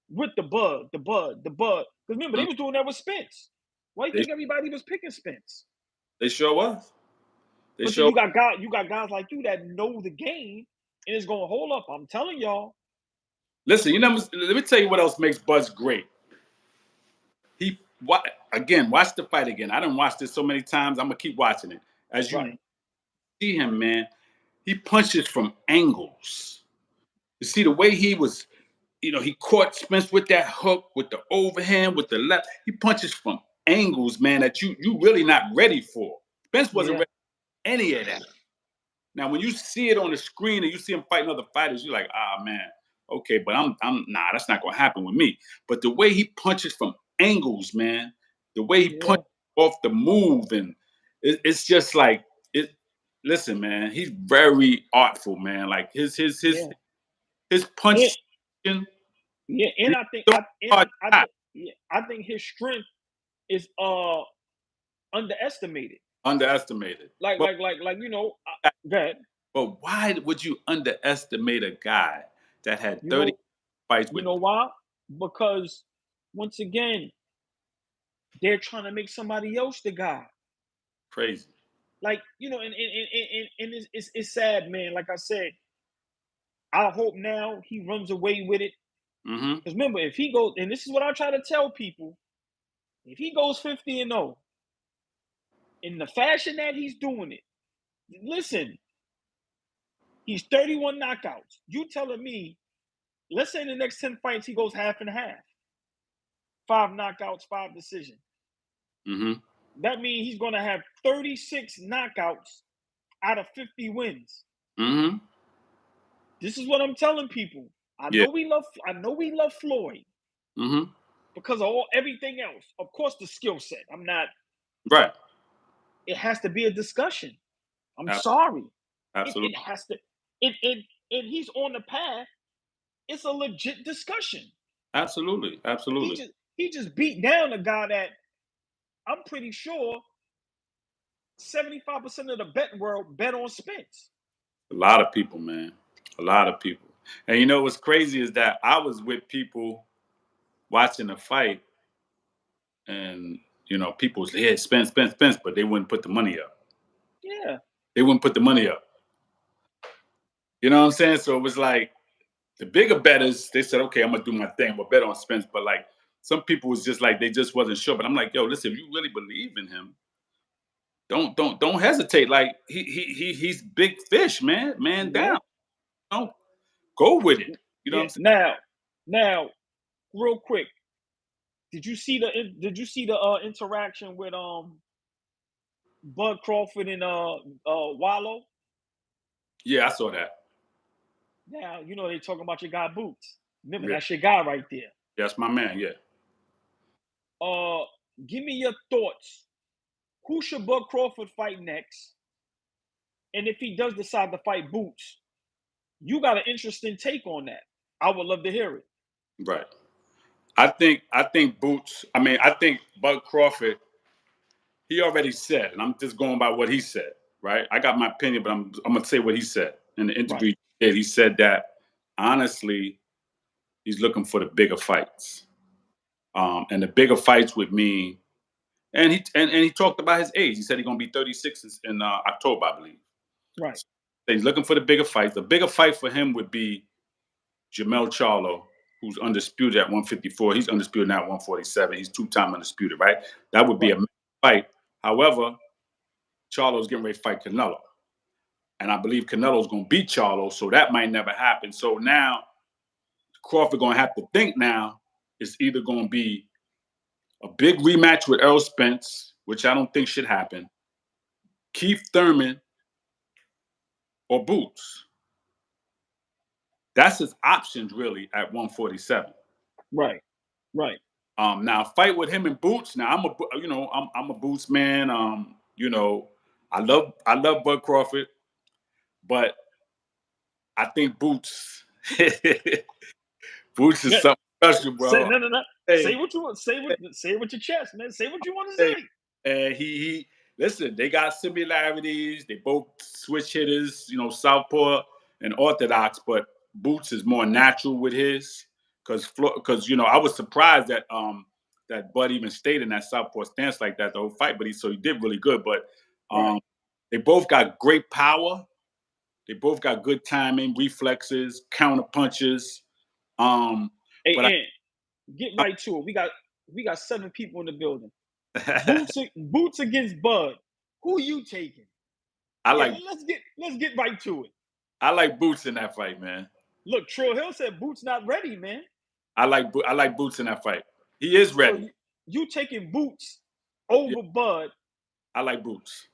with the Bud. Because remember, they was doing that with Spence. Why do you think everybody was picking Spence? They sure was. But you got guys like you that know the game and it's gonna hold up. I'm telling y'all. Listen, let me tell you what else makes Buzz great. Watch the fight again. I done watched this so many times. I'm gonna keep watching it. As you see him, man, he punches from angles. You see the way he was, he caught Spence with that hook, with the overhand, with the left. He punches from angles, man, that you really not ready for. Spence wasn't ready for any of that. Now, when you see it on the screen and you see him fighting other fighters, you're like, man, okay, but nah, that's not gonna happen with me. But the way he punches from angles, man, the way he punches off the move, and it's just like it. Listen, man, he's very artful, man. Like his punch. Yeah, and I think his strength is underestimated. Underestimated. Like go ahead. But why would you underestimate a guy that had 30 fights with? You know why? Because once again, they're trying to make somebody else the guy. Crazy. Like, and it's sad, man. Like I said, I hope now he runs away with it. Because remember, if he goes, and this is what I try to tell people, if he goes 50-0, in the fashion that he's doing it, listen, he's 31 knockouts. You telling me, let's say in the next 10 fights, he goes half and half. 5 knockouts, 5 decisions. That means he's going to have 36 knockouts out of 50 wins. This is what I'm telling people. I know we love Floyd because of everything else. Of course, the skill set. I'm not right. It has to be a discussion. I'm sorry. Absolutely. It has to. And he's on the path. It's a legit discussion. Absolutely. He just beat down a guy that I'm pretty sure 75% of the betting world bet on Spence. A lot of people, man. A lot of people. And you know what's crazy is that I was with people watching the fight, and you know, people was yeah, Spence, but they wouldn't put the money up. Yeah. They wouldn't put the money up. You know what I'm saying? So it was like the bigger bettors, they said, okay, I'm gonna do my thing, we'll bet on Spence. But like some people was just like they just wasn't sure. But I'm like, yo, listen, if you really believe in him, don't hesitate. Like he's big fish, man. Man Yeah. down. Don't go with it. You know what I'm saying? Now, real quick, did you see the interaction with Bud Crawford and Wallow? Yeah, I saw that. Now, you know they talking about your guy Boots. Remember, Yeah. that's your guy right there. That's my man, yeah. Give me your thoughts. Who should Bud Crawford fight next? And if he does decide to fight Boots, you got an interesting take on that. I would love to hear it. Right. I think Boots, I think Bud Crawford, he already said, and I'm just going by what he said, right? I got my opinion, but I'm gonna say what he said. In the interview he said that honestly, he's looking for the bigger fights. And the bigger fights would mean, and he talked about his age. He said he's gonna be 36 in October, I believe. Right. So he's looking for the bigger fights. The bigger fight for him would be Charlo, who's undisputed at 154. He's undisputed now at 147. He's two-time undisputed, right? That would be a fight. However, Charlo's getting ready to fight Canelo. And I believe Canelo's going to beat Charlo, so that might never happen. So now Crawford going to have to think now it's either going to be a big rematch with Errol Spence, which I don't think should happen, Keith Thurman, or Boots. That's his options really at 147. Right. Now fight with him and Boots. Now I'm a Boots man. You know, I love Bud Crawford, but I think Boots Boots is something special, bro. No. Hey, say what you want. Say it with your chest, man. Say what you want to say. And he listen, they got similarities. They both switch hitters, you know, southpaw and orthodox, but Boots is more natural with his because you know, I was surprised that that Bud even stayed in that southpaw stance like that the whole fight, but he did really good. But they both got great power. They both got good timing, reflexes, counter punches. Hey, get right to it. We got 7 people in the building. Boots against Bud. Who you taking? Let's get right to it. I like Boots in that fight, man. Look, Trill Hill said Boots not ready, man. I like Boots in that fight. He is ready. So you taking Boots over Bud? I like Boots.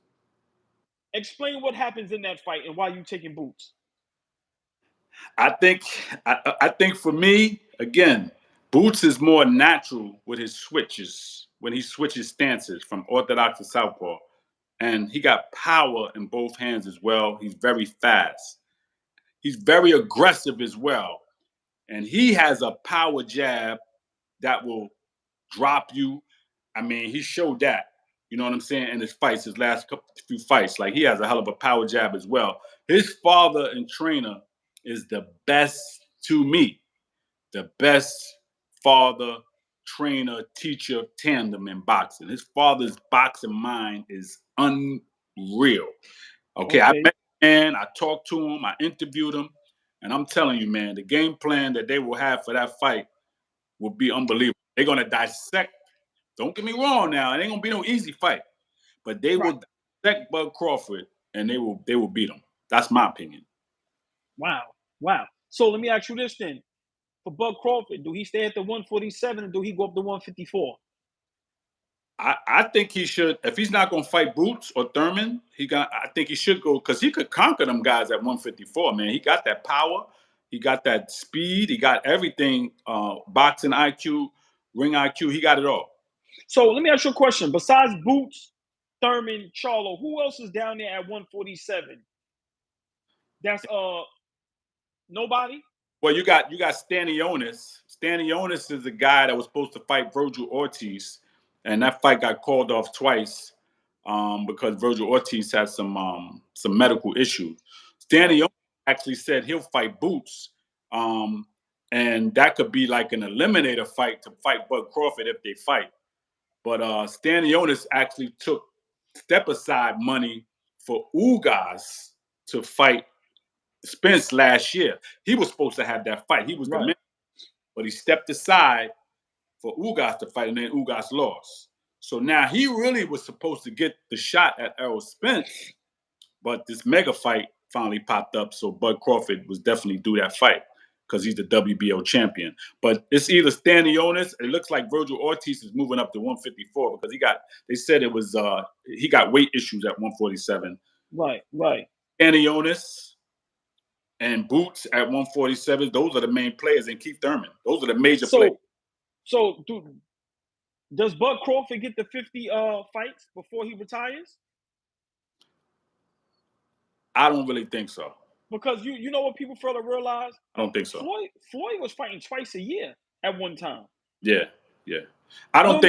Explain what happens in that fight and why you taking Boots. I think for me, again, Boots is more natural with his switches when he switches stances from orthodox to southpaw, and he got power in both hands as well. He's very fast. He's very aggressive as well, and he has a power jab that will drop you. I mean, he showed that. You know what I'm saying? In his fights, his last few fights, like he has a hell of a power jab as well. His father and trainer is the best to me, the best father, trainer, teacher tandem in boxing. His father's boxing mind is unreal. Okay. I met the man, I talked to him, I interviewed him, and I'm telling you, man, the game plan that they will have for that fight will be unbelievable. They're gonna dissect. Don't get me wrong now, it ain't gonna be no easy fight. But they will dissect Bud Crawford and they will beat him. That's my opinion. Wow. So let me ask you this then. For Bud Crawford, do he stay at the 147 or do he go up to 154? I think he should. If he's not going to fight Boots or Thurman, I think he should go because he could conquer them guys at 154. Man, he got that power, he got that speed, he got everything. Boxing IQ, ring IQ, he got it all. So let me ask you a question. Besides Boots, Thurman, Charlo, who else is down there at 147? That's nobody. Well, you got Stanionis. Stanionis is the guy that was supposed to fight Virgil Ortiz, and that fight got called off twice. because Virgil Ortiz has some medical issues. Stanley actually said he'll fight Boots, and that could be like an eliminator fight to fight Bud Crawford if they fight. But Stanionis actually took step-aside money for Ugas to fight Spence last year. He was supposed to have that fight. He was the man, but he stepped aside for Ugas to fight, and then Ugas lost. So now he really was supposed to get the shot at Errol Spence, but this mega fight finally popped up, so Bud Crawford was definitely due that fight because he's the WBO champion. But it's either Stanionis. It looks like Virgil Ortiz is moving up to 154 because they said it was he got weight issues at 147. Right. Stanionis and Boots at 147. Those are the main players, and Keith Thurman. Those are the major players. So, dude, does Bud Crawford get the 50 fights before he retires? I don't really think so. Because you know what people fail to realize? I don't think so. Floyd was fighting twice a year at one time. Yeah. I don't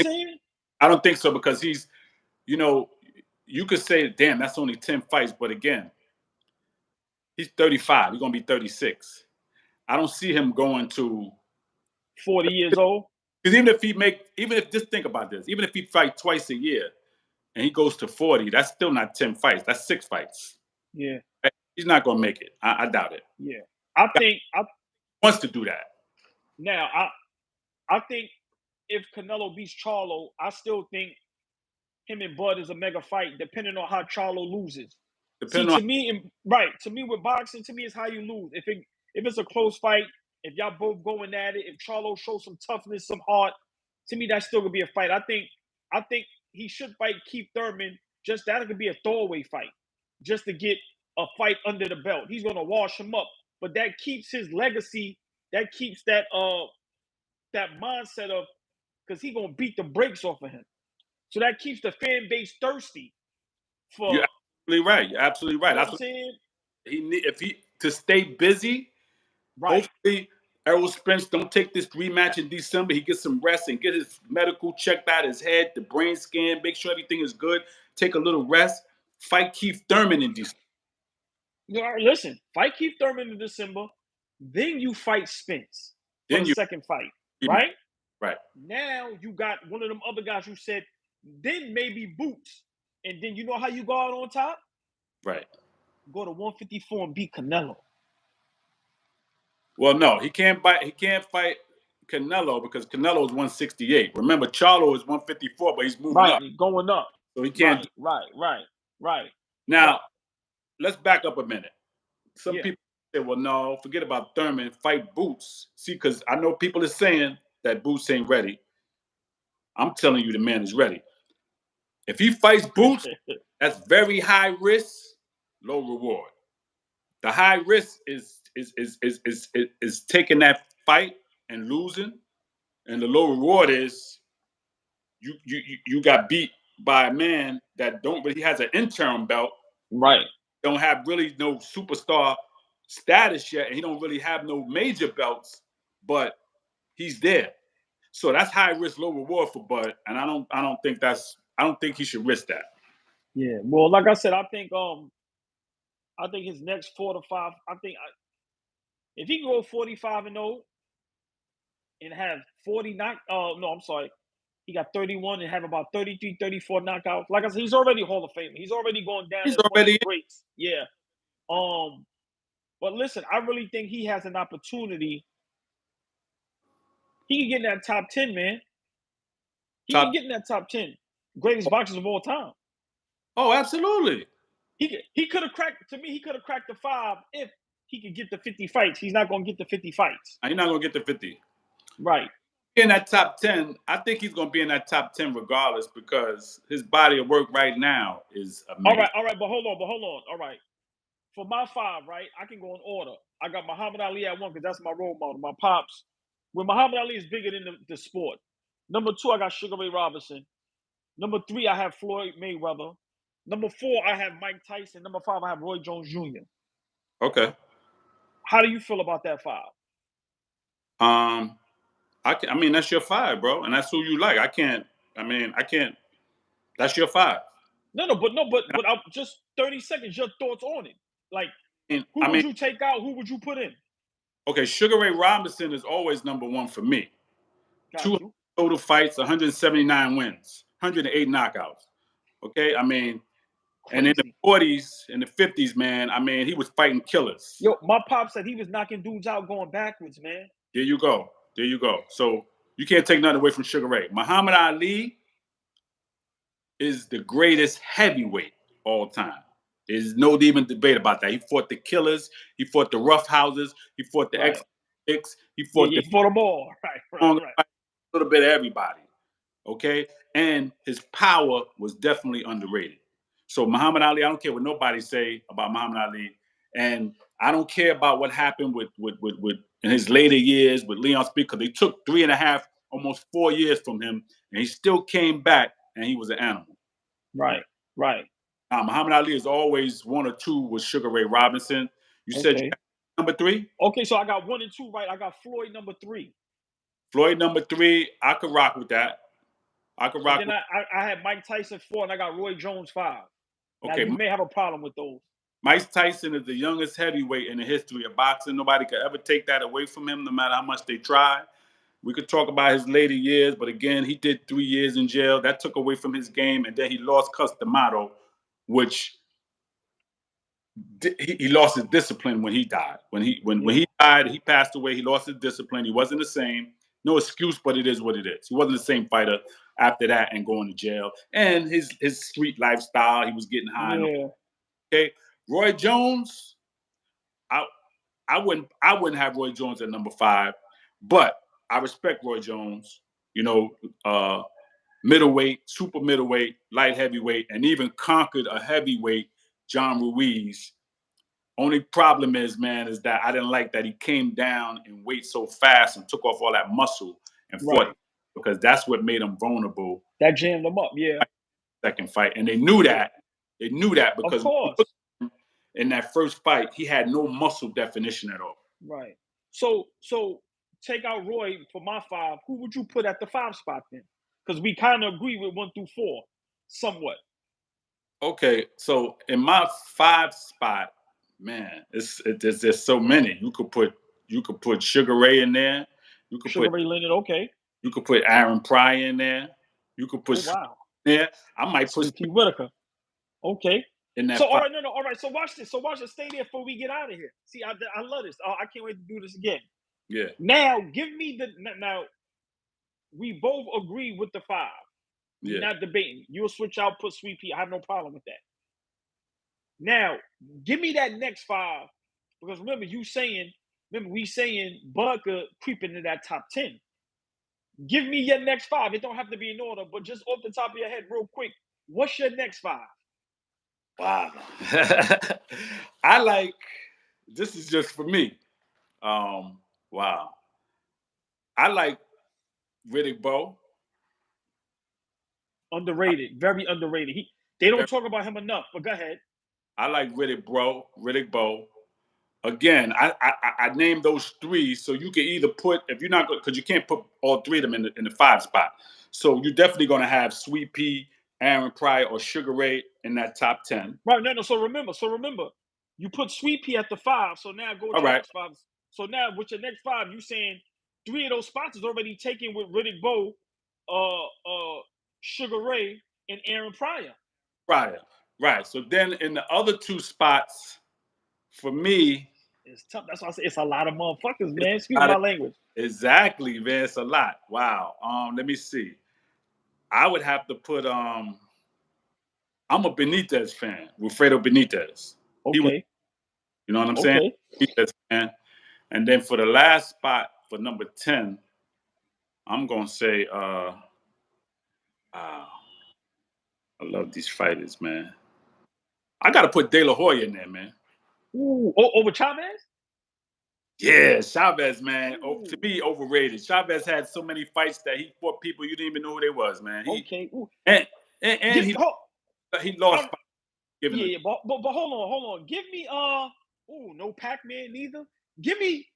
think so because he's, you could say, damn, that's only 10 fights, but again, he's 35. He's gonna be 36. I don't see him going to 40 years old. Because just think about this, even if he fights twice a year and he goes to 40, that's still not 10 fights. That's 6 fights. Yeah. He's not going to make it. I doubt it. Yeah. I think he wants to do that. Now, I think if Canelo beats Charlo, I still think him and Bud is a mega fight, depending on how Charlo loses. To me, with boxing, it's how you lose. If it's a close fight, if y'all both going at it, if Charlo shows some toughness, some heart, to me that's still gonna be a fight. I think he should fight Keith Thurman. Just that could be a throwaway fight, just to get a fight under the belt. He's gonna wash him up, but that keeps his legacy. That keeps that mindset of, because he's gonna beat the brakes off of him. So that keeps the fan base thirsty for. You're absolutely right. That's what I'm saying. To stay busy. Right. Hopefully, Errol Spence don't take this rematch in December. He gets some rest and get his medical checked out, his head, the brain scan, make sure everything is good. Take a little rest. Fight Keith Thurman in December. Listen, fight Keith Thurman in December. Then you fight Spence for the second fight, right? Right. Now you got one of them other guys who said, then maybe Boots. And then you know how you go out on top? Right. Go to 154 and beat Canelo. Well, no, he can't fight Canelo because Canelo is 168. Remember, Charlo is 154, but he's moving up. Going up. So he can't. Right. Now, let's back up a minute. Some people say, well, no, forget about Thurman, fight Boots. See, because I know people are saying that Boots ain't ready. I'm telling you the man is ready. If he fights Boots, that's very high risk, low reward. The high risk is taking that fight and losing, and the low reward is you got beat by a man that he has an interim belt, right? Don't have really no superstar status yet, and he don't really have no major belts, but he's there. So that's high risk, low reward for Bud, and I don't think he should risk that. Yeah, well, like I said, I think his next 4 to 5. If he can go 45-0 and have 40 he got 31 and have about 33, 34 knockouts. Like I said, he's already Hall of Famer. He's already going down. He's already greats. Yeah. But listen, I really think he has an opportunity. He can get in that top 10, man. He can get in that top 10 greatest boxers of all time. Oh, absolutely. He could have cracked. To me, he could have cracked the 5 if he could get the 50 fights. He's not going to get the 50 fights. He's not going to get the 50. Right. In that top 10, I think he's going to be in that top 10 regardless because his body of work right now is amazing. All right, but hold on. All right. For my 5, right, I can go in order. I got Muhammad Ali at 1 because that's my role model, my pops. When Muhammad Ali is bigger than the sport. Number 2, I got Sugar Ray Robinson. Number 3, I have Floyd Mayweather. Number 4, I have Mike Tyson. Number 5, I have Roy Jones Jr. Okay. How do you feel about that 5? I mean, that's your 5, bro, and that's who you like. That's your 5. But I'm just 30 seconds. Your thoughts on it? Like, who would you take out? Who would you put in? Okay, Sugar Ray Robinson is always number one for me. Got you. Total fights, 179 wins, 108 knockouts. Okay, I mean, crazy. And in the 40s, in the 50s, man, I mean, he was fighting killers. Yo, my pop said he was knocking dudes out going backwards, man. There you go. So you can't take nothing away from Sugar Ray. Muhammad Ali is the greatest heavyweight all time. There's no even debate about that. He fought the killers. He fought the rough houses. He fought the ex. He fought he fought them all. Right. A little bit of everybody. Okay? And his power was definitely underrated. So Muhammad Ali, I don't care what nobody say about Muhammad Ali. And I don't care about what happened with in his later years with Leon Spinks, because they took 3.5, almost 4 years from him, and he still came back, and he was an animal. Right. Muhammad Ali is always 1 or 2 with Sugar Ray Robinson. You said you got number 3? Okay, so I got 1 and 2 right. I got Floyd number 3. Floyd number 3, I could rock with that. I had Mike Tyson 4, and I got Roy Jones 5. Okay, now, you may have a problem with those. Mike Tyson is the youngest heavyweight in the history of boxing. Nobody could ever take that away from him, no matter how much they try. We could talk about his later years, but again, he did 3 years in jail. That took away from his game, and then he lost Customato, which he lost his discipline when he died. When he died, he passed away. He lost his discipline. He wasn't the same. No excuse, but it is what it is. He wasn't the same fighter after that and going to jail. And his street lifestyle, he was getting high. Yeah. Okay, Roy Jones, I wouldn't have Roy Jones at number 5, but I respect Roy Jones. You know, middleweight, super middleweight, light heavyweight, and even conquered a heavyweight, John Ruiz. Only problem is, man, is that I didn't like that he came down in weight so fast and took off all that muscle and fought, because that's what made him vulnerable. That jammed him up, yeah. Second fight, and they knew that. They knew that because of course. In that first fight, he had no muscle definition at all. Right. So take out Roy for my 5. Who would you put at the 5 spot then? Because we kind of agree with 1 through 4, somewhat. Okay, so in my 5 spot, man, there's so many. You could put Sugar Ray in there. You could Sugar Ray Leonard, okay. You could put Aaron Pryor in there. You could put there. I might put T. Whitaker. Okay. In that so all right, all right. So watch this. Stay there before we get out of here. See, I love this. I can't wait to do this again. Yeah. Now give me now. We both agree with the 5. We're not debating. You'll switch out, put Sweet Pea. I have no problem with that. Now, give me that next 5, because remember we saying Bud could creep into that top 10. Give me your next 5. It don't have to be in order, but just off the top of your head, real quick, what's your next 5? Wow. This is just for me. Wow. I like Riddick Bowe. Underrated, very underrated. They don't talk about him enough, but go ahead. I like Riddick Bowe. Again, I named those 3, so you can either put, if you're not, because you can't put all 3 of them in the 5 spot. So you're definitely going to have Sweet Pea, Aaron Pryor, or Sugar Ray in that top 10. Right. No. So remember, you put Sweet Pea at the 5. So now go to your next 5. So now with your next 5, you saying 3 of those spots is already taken with Riddick Bowe, Sugar Ray, and Aaron Pryor. Right. So then in the other 2 spots, for me, it's tough. That's why I say it's a lot of motherfuckers, man. Excuse my language. Exactly, man. It's a lot. Wow. Let me see. I would have to put I'm a Benitez fan, Wilfredo Benitez. Okay. You know what I'm saying? Benitez fan. And then for the last spot, for number 10, I'm gonna say I love these fighters, man. I gotta put De La Hoya in there, man. Ooh, over Chavez? Yeah, Chavez, man. To me, overrated. Chavez had so many fights that he fought people you didn't even know who they was, man. Ooh. And he lost. Yeah, but hold on. Give me no Pac-Man neither. Give me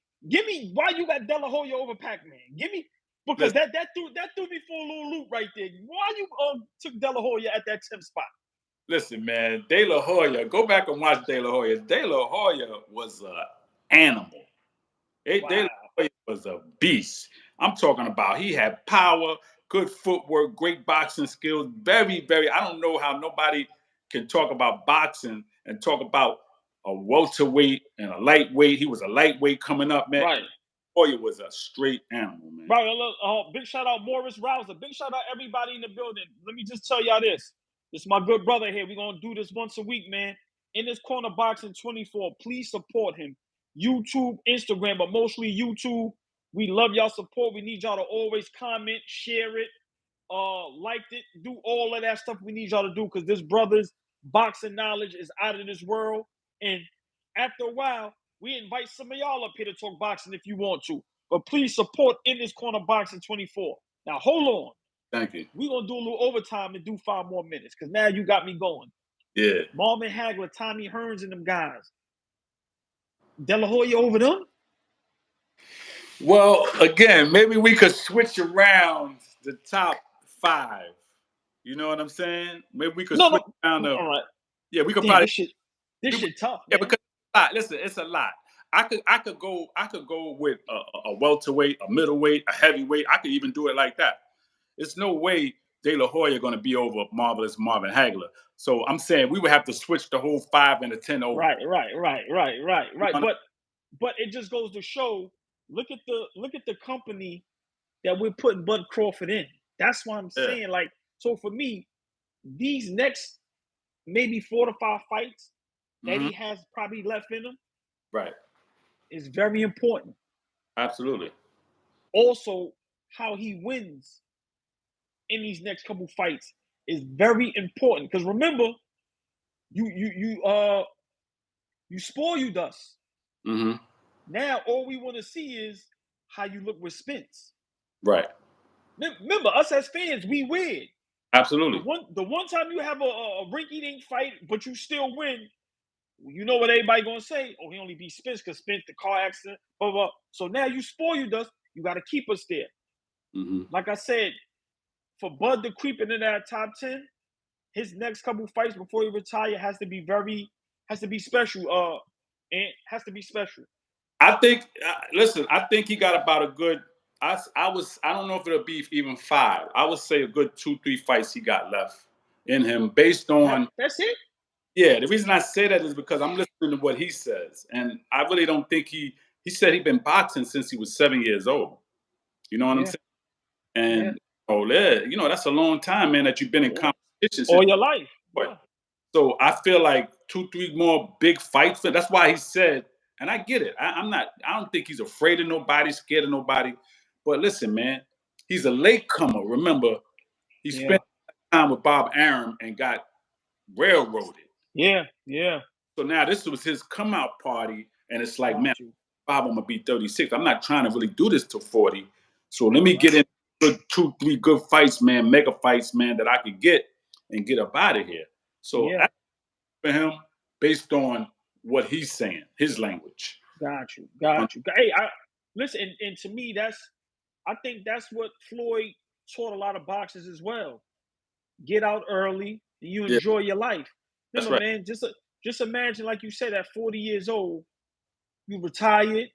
why you got De La Hoya over Pac-Man? Give me, because that threw me for a little loop right there. Why you took De La Hoya at that 10th spot? Listen, man, De La Hoya. Go back and watch De La Hoya. De La Hoya was an animal. De La Hoya was a beast. I'm talking about he had power, good footwork, great boxing skills. Very, very. I don't know how nobody can talk about boxing and talk about a welterweight and a lightweight. He was a lightweight coming up, man. Right. Hoya was a straight animal, man. Right. Big shout out Morris Rouser. Big shout out everybody in the building. Let me just tell y'all this. This is my good brother here. We're gonna do this once a week, man. In this corner boxing 24. Please support him. YouTube, Instagram, but mostly YouTube. We love y'all support. We need y'all to always comment, share it, liked it, do all of that stuff we need y'all to do because this brother's boxing knowledge is out of this world. And after a while, we invite some of y'all up here to talk boxing if you want to. But please support In This Corner Boxing 24. Now, hold on. Thank you. We're going to do a little overtime and do 5 more minutes because now you got me going. Yeah. Marvin Hagler, Tommy Hearns, and them guys. De La Hoya over them? Well, again, maybe we could switch around the top 5. You know what I'm saying? Maybe we could switch around. All right. Yeah, we could probably. This shit tough, yeah, man. because it's a lot. Listen, it's a lot. I could go with a welterweight, a middleweight, a heavyweight. I could even do it like that. There's no way De La Hoya going to be over Marvelous Marvin Hagler. So I'm saying we would have to switch the whole 5 and the 10 over. Right. But it just goes to show. Look at the company that we're putting Bud Crawford in. That's why I'm saying, like, so for me, these next maybe 4 to 5 fights that he has probably left in him, right, is very important. Absolutely. Also, how he wins in these next couple fights is very important because remember, you spoil you dust. Now all we want to see is how you look with Spence. Right. Remember, us as fans, we win. Absolutely. The one time you have a rinky-dink fight, but you still win, you know what everybody gonna say? Oh, he only beat Spence because Spence the car accident, blah, blah. So now you spoil you dust. You got to keep us there. Like I said, for Bud to creep into that top 10, his next couple fights before he retire has to be special. And has to be special. I think. Listen, I think he got about a good. I don't know if it'll be even 5. I would say a good 2-3 fights he got left in him, based on. That's it. Yeah, the reason I say that is because I'm listening to what he says, and I really don't think he said he'd been boxing since he was 7 years old. You know what I'm saying? And that's a long time, man, that you've been in competition all your life. Yeah. So I feel like 2-3 more big fights. That's why he said, and I get it. I don't think he's afraid of nobody, scared of nobody. But listen, man, he's a latecomer. Remember, he spent time with Bob Arum and got railroaded. Yeah. So now this was his come out party, and it's like, man, Bob, I'm gonna be 36. I'm not trying to really do this till 40. So let me get in good 2-3 good fights, man, mega fights, man, that I could get and get up out of here. So for him, based on what he's saying, his language. Got you. Hey, listen, and to me, I think that's what Floyd taught a lot of boxers as well. Get out early, and you enjoy your life. Remember, man, just imagine, like you said, at 40 years old, you retired.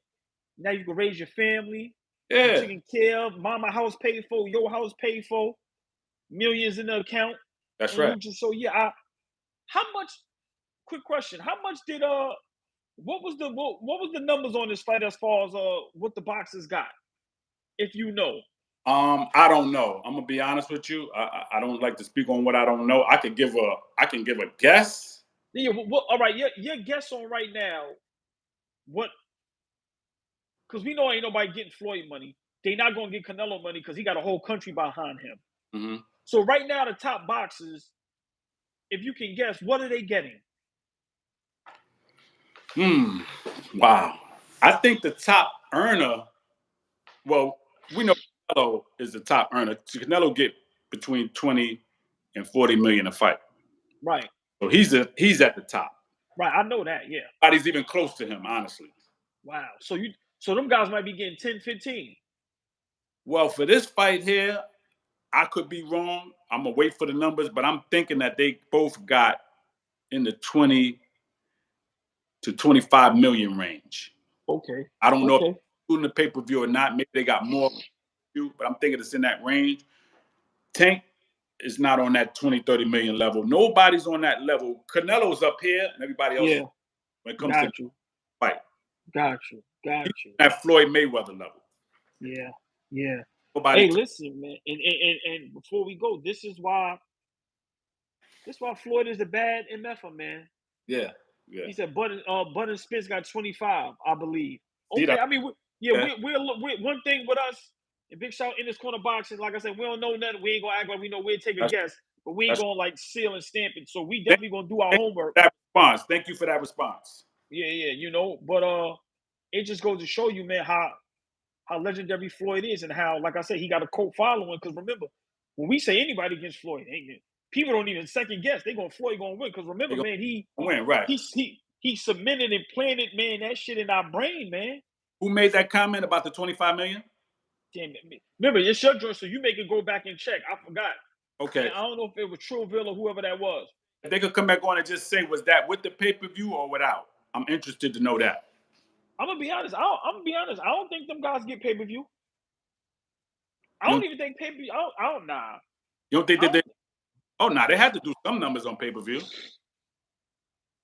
Now you can raise your family. You're taken care of. Mama house paid for. Your house paid for. Millions in the account. That's right. How much? Quick question. How much did what was the numbers on this fight as far as what the boxers got? If you know. I don't know. I'm gonna be honest with you. I don't like to speak on what I don't know. I can give a guess. Yeah. All right. Your guess on right now. What? Because we know ain't nobody getting Floyd money. They not gonna get Canelo money because he got a whole country behind him. So right now, the top boxers, if you can guess, what are they getting? Wow. I think the top earner. Well, we know Canelo is the top earner. Canelo get between 20 and 40 million a fight. Right. So he's at the top. Right, I know that, yeah. Nobody's even close to him, honestly. Wow. So them guys might be getting 10, 15. Well, for this fight here, I could be wrong. I'm gonna wait for the numbers, but I'm thinking that they both got in the 20 to 25 million range. Okay. I don't know if they're doing the pay-per-view or not. Maybe they got more, but I'm thinking it's in that range. Tank is not on that 20, 30 million level. Nobody's on that level. Canelo's up here, and everybody else when it comes to the fight. Got you. At Floyd Mayweather level. Yeah. Nobody. Hey, listen, man, and before we go, this is why Floyd is a bad MFer, man. Yeah. He said Bud and Spence got 25, I believe. See that? I mean, we're one thing with us. And big shout in this corner boxing. Like I said, we don't know nothing. We ain't gonna act like we know. We'll take a guess, but we ain't gonna like seal and stamp it. So we definitely gonna do our homework. That response. Thank you for that response. Yeah, you know. But it just goes to show you, man, how legendary Floyd is, and how, like I said, he got a cult following. Because remember, when we say anybody against Floyd, people don't even second guess. Floyd gonna win. Because remember, man, he win, right? He cemented and planted, man, that shit in our brain, man. Who made that comment about the 25 million? Damn it. Remember, it's your joint, so you make it go back and check. I forgot. Okay. Man, I don't know if it was Truville or whoever that was. If they could come back on and just say, was that with the pay-per-view or without? I'm interested to know that. I'm gonna be honest. I don't think them guys get pay-per-view. I don't even think pay-per-view. I don't. Nah. You don't think that they? Oh, nah. They had to do some numbers on pay-per-view.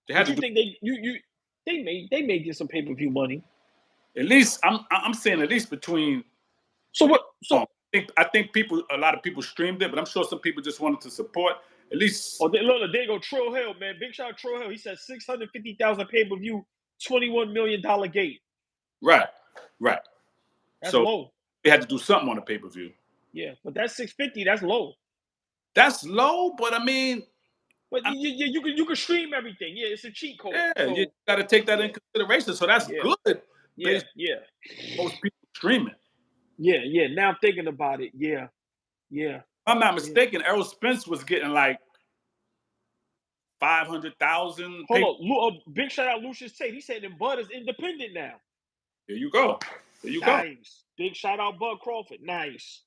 They had to. Think they may get some pay-per-view money. At least I'm saying at least between. So what? So I think a lot of people streamed it, but I'm sure some people just wanted to support. At least. Oh, there you go, Trill Hill, man. Big shout out Trill Hill. He said 650,000 pay-per-view, $21 million gate. Right. That's low. They had to do something on the pay-per-view. Yeah, but that's 650. That's low. That's low, but I mean. But you can stream everything. Yeah, it's a cheat code. Yeah, so, you got to take that in consideration. So that's good. Yeah. Most people streaming. Yeah. Now I'm thinking about it. Yeah. If I'm not mistaken, Errol Spence was getting like 500,000. Hold on, big shout out Lucius Tate. He said that Bud is independent now. There you go. Nice. Big shout out Bud Crawford. Nice.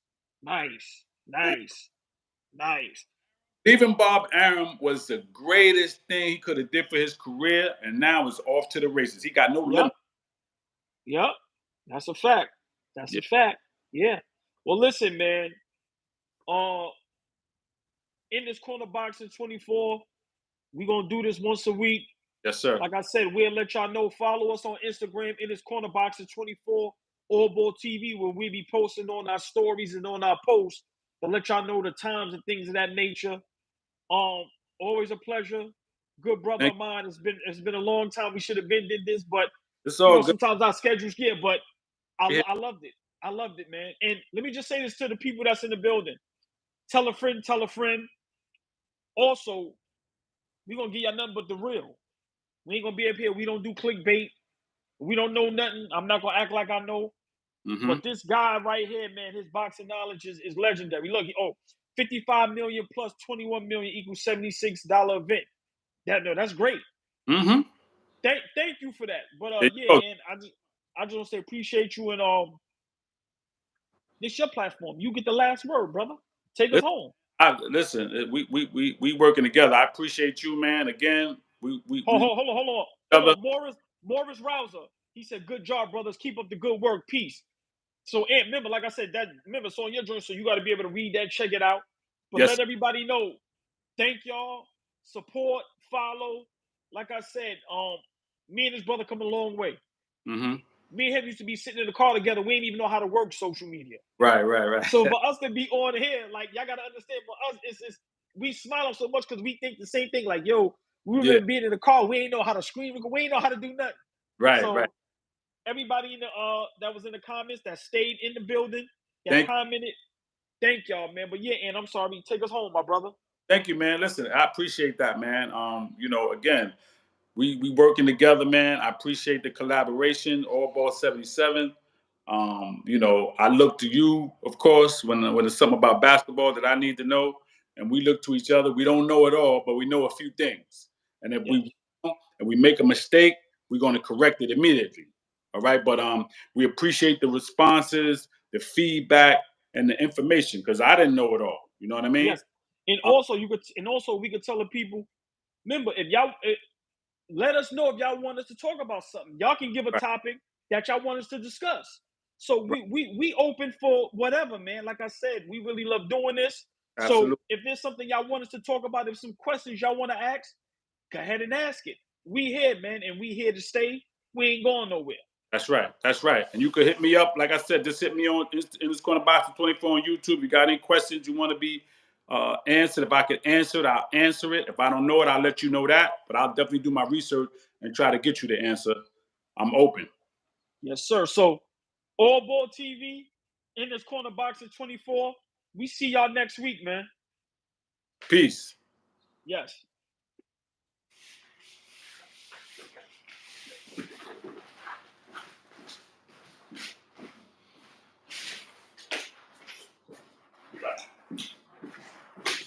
Even Bob Arum was the greatest thing he could have did for his career, and now is off to the races. He got no limit. Yep. That's a fact. A fact. Yeah. Well, listen, man. In this corner boxing 24, we're gonna do this once a week. Yes, sir. Like I said, we'll let y'all know. Follow us on Instagram in this corner boxing 24, All Ball TV, where we be posting on our stories and on our posts to let y'all know the times and things of that nature. Always a pleasure. Good brother of mine. It's been a long time. We should have been did this, but it's all good. Sometimes our schedules but I loved it. I loved it, man. And let me just say this to the people that's in the building. Tell a friend. Also, we're gonna give y'all nothing but the real. We ain't gonna be up here. We don't do clickbait. We don't know nothing. I'm not gonna act like I know. Mm-hmm. But this guy right here, man, his boxing knowledge is legendary. Look, 55 million plus 21 million equals $76 event. That's great. Mm-hmm. Thank you for that. But and I just want to say appreciate you, and this your platform. You get the last word, brother. Take us home. Listen, we working together. I appreciate you, man. Again, hold on. Morris Rouser. He said, "Good job, brothers. Keep up the good work. Peace." So, and remember, like I said, it's on your joint, so you got to be able to read that, check it out. But let everybody know. Thank y'all. Support, follow. Like I said, me and his brother come a long way. Mm-hmm. Me and him used to be sitting in the car together. We didn't even know how to work social media. Right. So for us to be on here, like, y'all got to understand, for us, it's we smile so much because we think the same thing. Like, yo, we were being in the car. We ain't know how to scream. We ain't know how to do nothing. Right. Everybody in the that was in the comments, that stayed in the building, that commented, thank y'all, man. But and I'm sorry, take us home, my brother. Thank you, man. Listen, I appreciate that, man. Again, we working together, man. I appreciate the collaboration. All Ball 77. I look to you, of course, when it's something about basketball that I need to know, and we look to each other. We don't know it all, but we know a few things. And if we make a mistake, we're going to correct it immediately. All right, but we appreciate the responses, the feedback, and the information, because I didn't know it all. You know what I mean? Yes. And also we could tell the people, remember, if y'all let us know if y'all want us to talk about something. Y'all can give a topic that y'all want us to discuss. So we open for whatever, man. Like I said, we really love doing this. Absolutely. So if there's something y'all want us to talk about, if some questions y'all want to ask, go ahead and ask it. We here, man, and we here to stay. We ain't going nowhere. That's right. That's right. And you could hit me up. Like I said, just hit me on in this corner box of 24 on YouTube. You got any questions you want to be answered? If I could answer it, I'll answer it. If I don't know it, I'll let you know that. But I'll definitely do my research and try to get you the answer. I'm open. Yes, sir. So, All Ball TV in this corner box at 24. We see y'all next week, man. Peace. Yes.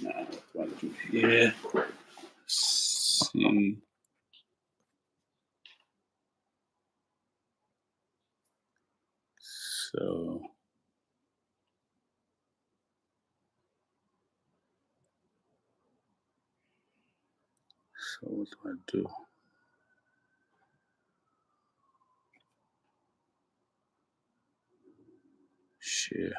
Now, what do I do here? See. So what do I do? Share.